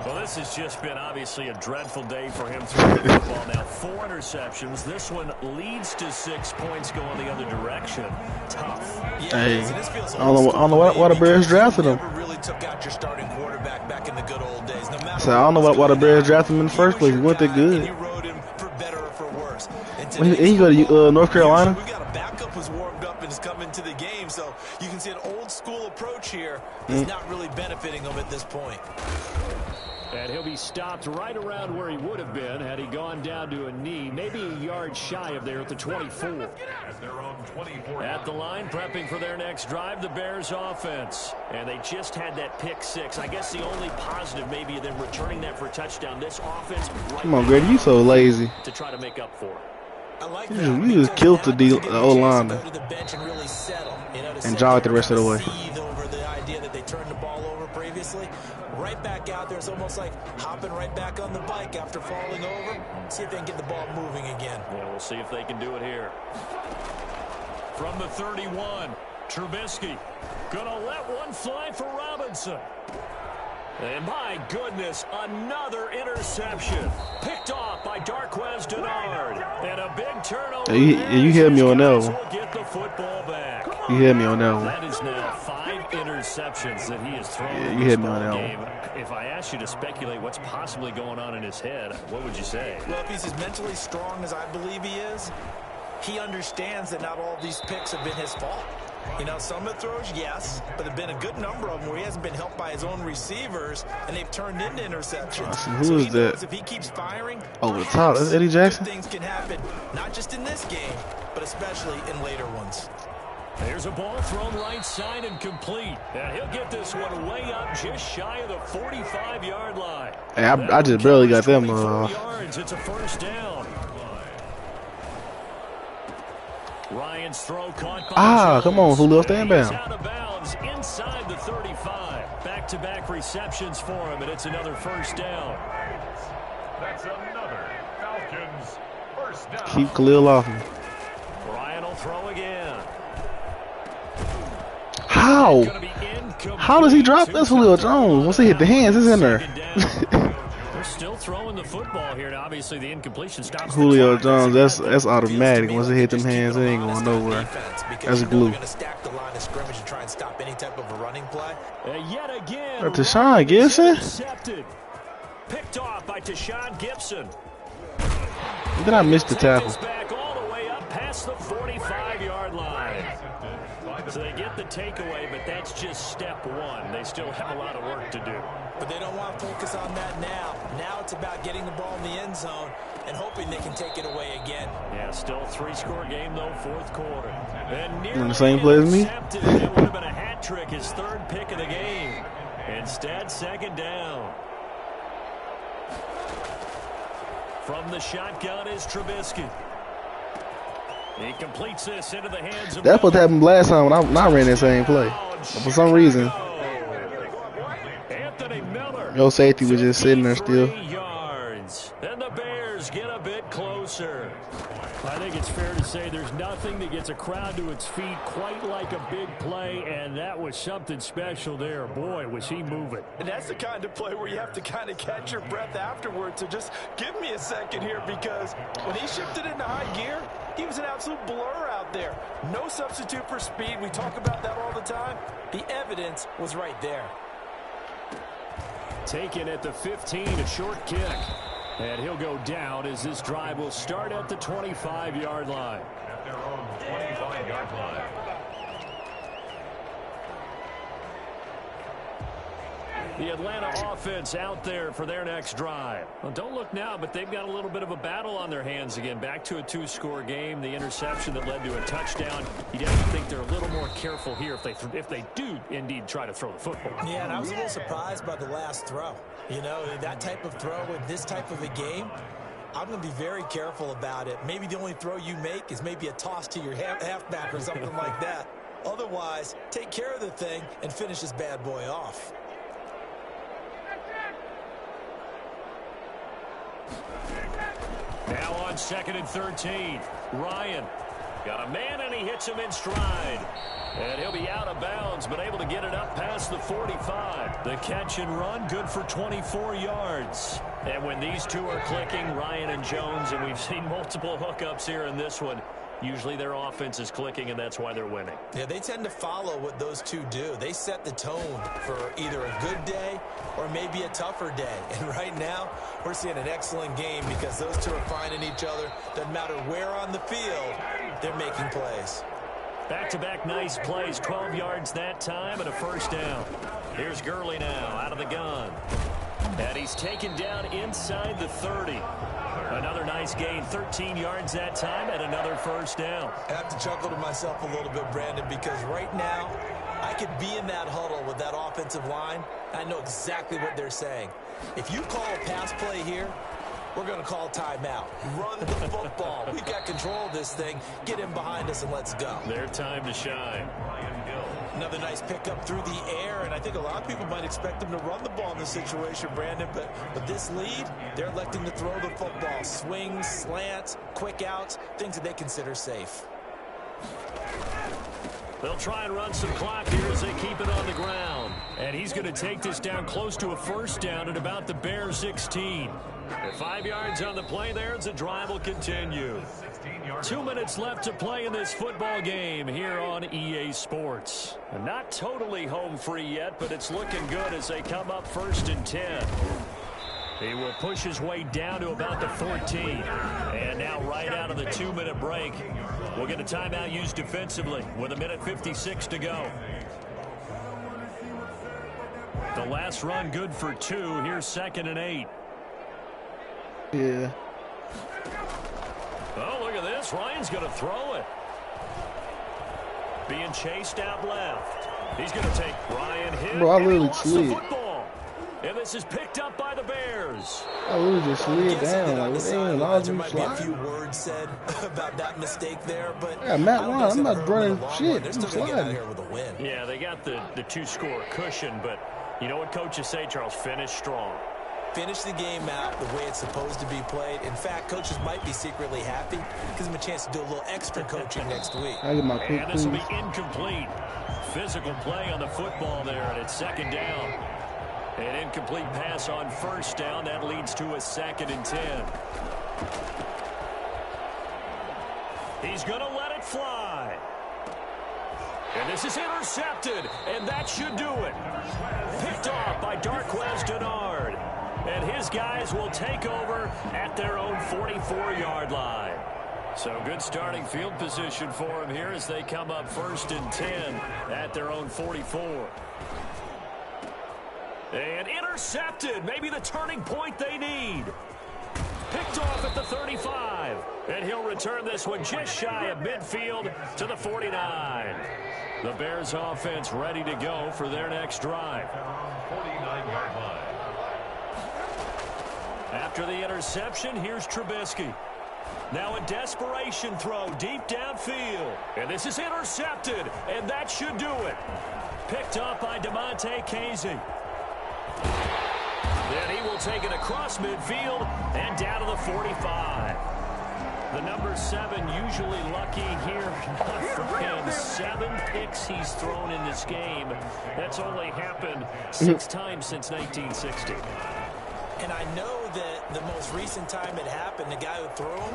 Speaker 3: Well, this has just been obviously a dreadful day for him throwing the football. Now 4 interceptions. This one leads to 6 points going the other direction. Tough.
Speaker 5: Hey, I don't know why the Bears drafted him.
Speaker 6: Really took out your starting quarterback back in the good old days. No matter
Speaker 5: So I don't know why the Bears drafted him in the first place. He wasn't that good.
Speaker 6: you rode him for better or for worse.
Speaker 5: He go to North Carolina.
Speaker 6: We got a backup who's warmed up and is coming to the game, so you can see an old school approach here that's not really benefiting him at this point.
Speaker 7: And he'll be stopped right around where he would have been had he gone down to a knee, maybe a yard shy of there at the 24. At the line, prepping for their next drive, the Bears offense. And they just had that pick 6. I guess the only positive maybe of them returning that for a touchdown. This offense, right,
Speaker 5: Come on, Grady, you so lazy.
Speaker 7: to try to make up for it.
Speaker 6: I like
Speaker 5: You just killed the O-line and jogged the rest of the way.
Speaker 6: Over the idea that they turned the ball over previously. Right back out there. It's almost like hopping right back on the bike after falling over. See if they can get the ball moving again.
Speaker 3: Yeah, we'll see if they can do it here. From the 31, Trubisky gonna let one fly for Robinson. And my goodness, another interception. Picked off by Darqueze Dennard. And a big turnover.
Speaker 5: You hear me on that one.
Speaker 3: Will get the football back.
Speaker 5: You hear me on that one.
Speaker 3: That is now 5 interceptions that he has thrown.
Speaker 5: Yeah,
Speaker 3: in
Speaker 5: you
Speaker 3: this
Speaker 5: hit me on
Speaker 3: ball
Speaker 5: that
Speaker 3: game. If I asked you to speculate what's possibly going on in his head, what would you say?
Speaker 6: Well, if he's as mentally strong as I believe he is, he understands that not all of these picks have been his fault. You know, some of the throws, yes, but there have been a good number of them where he hasn't been helped by his own receivers, and they've turned into interceptions.
Speaker 5: Who is that?
Speaker 6: If he keeps firing,
Speaker 5: Over the top, that's Eddie Jackson.
Speaker 6: good things can happen, not just in this game, but especially in later ones.
Speaker 3: There's a ball thrown right side and complete. And he'll get this one way up just shy of the 45-yard line.
Speaker 5: Hey, I just barely got them.
Speaker 3: Yards. It's a first down. Ryan's throw caught by
Speaker 5: come on, Julio, stand down.
Speaker 3: Out of bounds inside the 35. Back-to-back receptions for him, and it's another first down.
Speaker 4: That's another Falcons first down.
Speaker 5: Keep Khalil off me.
Speaker 3: Ryan will throw again.
Speaker 5: How? How does he drop this, Julio Jones? Once he hit the hands, it's in there.
Speaker 3: They're still throwing the football here, and obviously the incompletion stops.
Speaker 5: Julio Jones, that's automatic. Once he hit them hands, it ain't going nowhere. That's glue.
Speaker 6: Going to stack the line of scrimmage and try and stop any type of a running play.
Speaker 3: Yet again,
Speaker 5: Tashawn Gibson?
Speaker 3: intercepted. Picked off by Tashawn Gibson.
Speaker 5: Then I missed the tackle.
Speaker 3: Takes back all the way up past the 45-yard line. So they get the takeaway, but that's just step one. They still have a lot of work to do.
Speaker 6: But they don't want to focus on that now. Now it's about getting the ball in the end zone and hoping they can take it away again.
Speaker 3: Yeah, still a 3-score game, though, fourth quarter. And
Speaker 5: In the same play as me?
Speaker 3: That would have been a hat trick, his 3rd pick of the game. Instead, second down. From the shotgun is Trubisky. He completes this into the hands of
Speaker 5: That's what happened last time when I ran that same play. For some reason,
Speaker 3: Anthony Miller.
Speaker 5: no safety was just sitting there still.
Speaker 3: 53 yards. And the Bears get a bit closer.
Speaker 7: I think it's fair to say there's nothing that gets a crowd to its feet quite like a big play, and that was something special there. Boy, was he moving.
Speaker 6: And that's the kind of play where you have to kind of catch your breath afterwards. So just give me a second here, because when he shifted into high gear, he was an absolute blur out there. No substitute for speed. We talk about that all the time. The evidence was right there.
Speaker 7: Taken at the 15, a short kick. And he'll go down as this drive will start at the 25-yard line.
Speaker 4: At their own 25-yard line.
Speaker 3: The Atlanta offense out there for their next drive. Well, don't look now, but they've got a little bit of a battle on their hands again. Back to a 2-score game. The interception that led to a touchdown. You'd have to think they're a little more careful here if they do indeed try to throw the football.
Speaker 6: Yeah, and I was a little surprised by the last throw. You know, that type of throw with this type of a game, I'm going to be very careful about it. Maybe the only throw you make is maybe a toss to your halfback or something like that. Otherwise, take care of the thing and finish this bad boy off.
Speaker 3: Now on 2nd and 13. Ryan got a man, and he hits him in stride. And he'll be out of bounds, but able to get it up past the 45. The catch and run, good for 24 yards. And when these two are clicking, Ryan and Jones, and we've seen multiple hookups here in this one, usually their offense is clicking, and that's why they're winning.
Speaker 6: Yeah, they tend to follow what those two do. They set the tone for either a good day or maybe a tougher day. And right now, we're seeing an excellent game because those two are finding each other. Doesn't matter where on the field, they're making plays.
Speaker 3: Back-to-back nice plays, 12 yards that time and a first down. Here's Gurley now out of the gun. And he's taken down inside the 30. Another nice gain, 13 yards that time and another first down.
Speaker 6: I have to chuckle to myself a little bit, Brandon, because right now I could be in that huddle with that offensive line. I know exactly what they're saying. If you call a pass play here, we're going to call timeout. Run the football. We've got control of this thing. Get him behind us and let's go.
Speaker 3: Their time to shine.
Speaker 6: Another nice pickup through the air, and I think a lot of people might expect them to run the ball in this situation, Brandon, but this lead, they're electing to throw the football. Swings, slants, quick outs, things that they consider safe.
Speaker 3: They'll try and run some clock here as they keep it on the ground. And he's going to take this down close to a first down at about the Bears 16. 5 yards on the play there as the drive will continue. 2 minutes left to play in this football game here on EA Sports. Not totally home free yet, but it's looking good as they come up 1st and 10. He will push his way down to about the 14. And now right out of the 2-minute break, we'll get a timeout used defensively with 1:56 to go. The last run good for 2. Here's 2nd and 8.
Speaker 5: Yeah.
Speaker 3: Oh, look at this. Ryan's going to throw it. Being chased out left. He's going to take Ryan hit.
Speaker 5: Bro, I
Speaker 3: and he
Speaker 5: literally
Speaker 3: lost the
Speaker 5: slid.
Speaker 3: football. And this is picked up by the Bears.
Speaker 5: I literally just slid down. Like, what the hell?
Speaker 6: There might be a few words said about that mistake there, but
Speaker 5: yeah, Matt Ryan, I'm not running shit.
Speaker 6: They're
Speaker 5: I'm
Speaker 6: still gonna get out
Speaker 5: sliding.
Speaker 6: here with a win.
Speaker 3: Yeah, they got the 2-score cushion, but you know what coaches say, Charles? Finish strong.
Speaker 6: Finish the game out the way it's supposed to be played. In fact, coaches might be secretly happy. Gives them a chance to do a little extra coaching next week.
Speaker 5: I get my quick
Speaker 3: And this will be incomplete. Physical play on the football there, and it's 2nd down. An incomplete pass on 1st down. That leads to a 2nd and 10. He's going to let it fly. And this is intercepted, and that should do it. Picked off by Darqueze Dennard. And his guys will take over at their own 44-yard line. So good starting field position for him here as they come up 1st and 10 at their own 44. And intercepted, maybe the turning point they need. Picked off at the 35. And he'll return this one just shy of midfield to the 49. The Bears offense ready to go for their next drive.
Speaker 4: 49-yard line.
Speaker 3: After the interception, here's Trubisky. Now a desperation throw deep downfield. And this is intercepted, and that should do it. Picked up by Damontae Kazee. Then he will take it across midfield and down to the 45. The number 7 usually lucky here. Not for him. 7 picks he's thrown in this game. That's only happened 6 times since 1960.
Speaker 6: And I know that the most recent time it happened, the guy who threw him,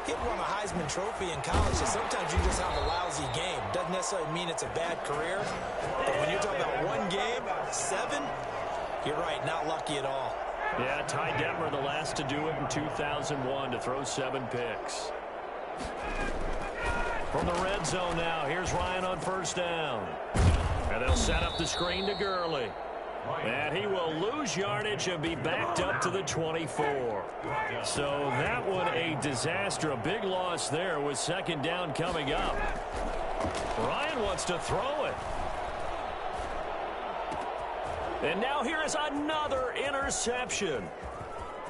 Speaker 6: he won a Heisman Trophy in college. So sometimes you just have a lousy game. Doesn't necessarily mean it's a bad career. But when you're talking about one game, 7, you're right, not lucky at all.
Speaker 3: Yeah, Ty Detmer, the last to do it in 2001, to throw 7 picks. From the red zone now, here's Ryan on 1st down. And they'll set up the screen to Gurley. And he will lose yardage and be backed up to the 24. So that one a disaster, a big loss there with 2nd down coming up. Ryan wants to throw it. And now here is another interception.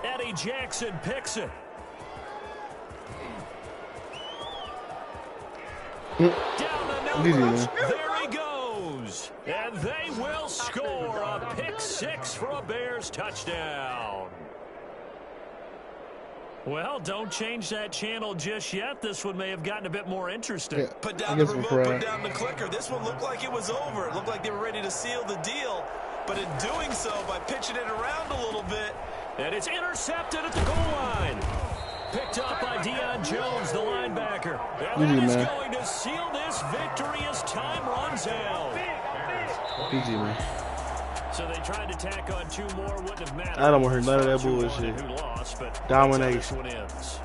Speaker 3: Eddie Jackson picks it. Down the nose. There he goes. And they will score a pick six for a Bears touchdown. Well, don't change that channel just yet. This one may have gotten a bit more interesting.
Speaker 5: Yeah,
Speaker 6: put down the remote, put down the clicker. This one looked like it was over. It looked like they were ready to seal the deal. But in doing so, by pitching it around a little bit.
Speaker 3: And it's intercepted at the goal line. Picked up by Deion Jones, the linebacker. And that is going to seal this victory as time runs out.
Speaker 5: Easy, man.
Speaker 3: So they tried to tack on two more, wouldn't have mattered.
Speaker 5: I don't want to hear none of that bullshit.
Speaker 3: Who lost, but
Speaker 5: domination.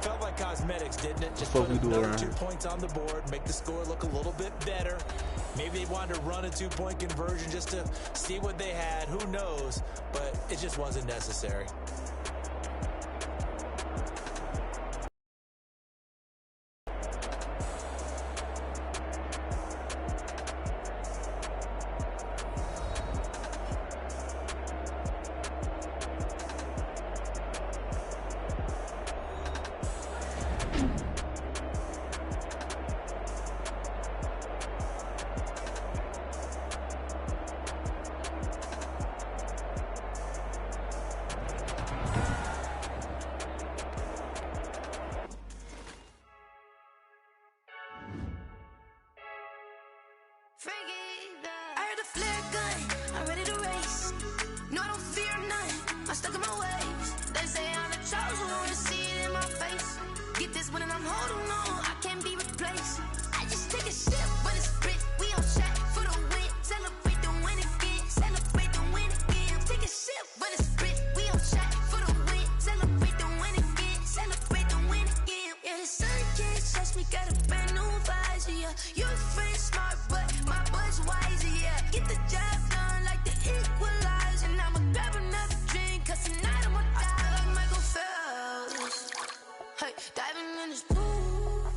Speaker 6: Felt like cosmetics, didn't it? Just
Speaker 5: put
Speaker 6: another
Speaker 5: around
Speaker 6: 2 points on the board, make the score look a little bit better. Maybe they wanted to run a 2-point conversion just to see what they had. Who knows? But it just wasn't necessary.
Speaker 9: I heard a flare gun, I'm ready to race. No, I don't fear none, I'm stuck in my ways. They say I'm the chosen one, see it in my face. Get this one and I'm holding on, I can't be replaced. I just take a sip, but it's split. We on track for the win, celebrate the win again, celebrate the win again. Take a sip, but it's split. We on track for the win, celebrate the win again, celebrate the win again. Yeah, the sun can't touch me, got a brand new visor. Yeah, your friend's smart, but my bud's wiser. Yeah, get the job done like the equalizer. And I'ma grab another drink, cause tonight I'ma die like Michael Phelps. Hey, diving in this pool,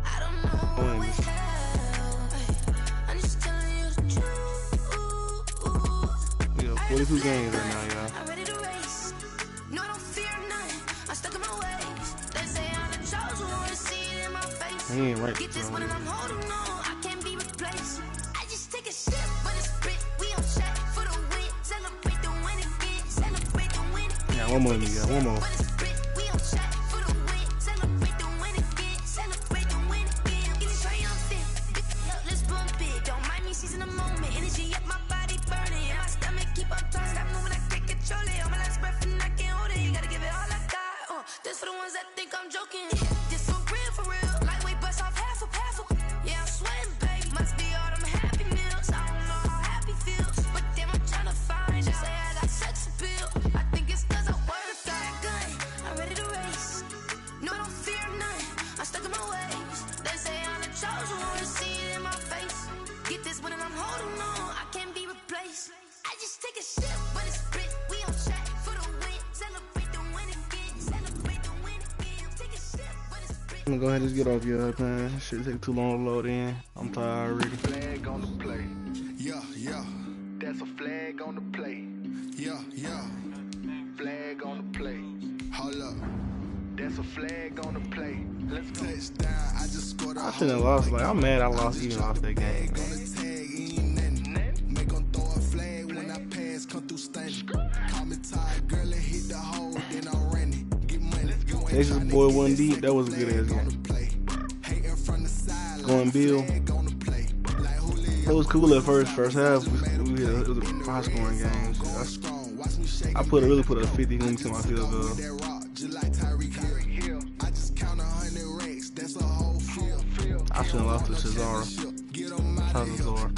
Speaker 9: I don't know what would help. Hey, I'm just telling you the truth.
Speaker 5: We got 42 games right now, y'all.
Speaker 9: I'm ready to race. No, I don't fear none. I'm stuck in my ways. They say I'm the chosen one, see it in my face.
Speaker 5: He ain't right.
Speaker 9: Get this one and I'm holding on, I can't be replaced. I just take a sip, but it's split. We on track for the win, celebrate the win again, celebrate the win again.
Speaker 5: Yeah, one more, nigga, one more.
Speaker 9: But it's split. We on track for the win, celebrate the win again, celebrate the win again. Get it triumphant, let's bump it. Don't mind me seizing the moment, energy up my body burning. And my stomach keep on turning, stop moving, I can't control it. On my last breath and I can't hold it. You gotta give it all I got. This for the ones that think I'm joking. This for real, lightweight bust off half a. Yeah, I'm sweating, babe. Must be all them happy meals. I don't know how happy feels, but damn, I'm tryna find. Just say I got sex appeal. I think it's cause I work. Got a gun, I'm ready to race. No, I don't fear none. I'm stuck in my ways. They say I'm the chosen one, see it in my face. Get this one and I'm holding on, I can't be replaced. I just take a sip, but it's split. We on track for the win, celebrate the win again, celebrate the win again. Take a sip, but it's split.
Speaker 5: I'm gonna go ahead and just get off your man. Shit take too long to load in. I'm tired already.
Speaker 8: Flag on the play. Yeah, yeah. That's a flag on the play. Yeah, yeah. Flag on the play. Hold up. That's a flag on the play. Let's go. Touchdown. I just scored a
Speaker 5: I shouldn't have lost. Like, I'm mad I lost that game.
Speaker 8: Make them throw a flag when I pass, come through stunning. Call me tired, girl, and hit the hole, then I ran it. Get money.
Speaker 5: Texas boy one deep. That was a good ass game. Going Bill. It was cool at first half. It was a high scoring game. So I really put a 50 into my field goal. I shouldn't have lost to Cesaro.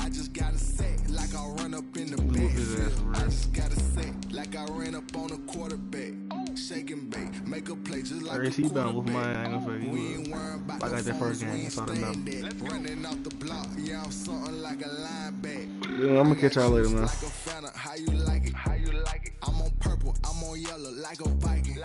Speaker 8: I just gotta say, like I run up in the bed. I just gotta say, like I ran up on a quarterback. Shake and bake, make a play just like
Speaker 5: he bound with my angle. I got that first game, so I know.
Speaker 8: Running off the block, yeah, I'm something like a lineback.
Speaker 5: Yeah, I'm gonna catch y'all later, man.
Speaker 8: How you like it? I'm on purple, I'm on yellow, like a Viking.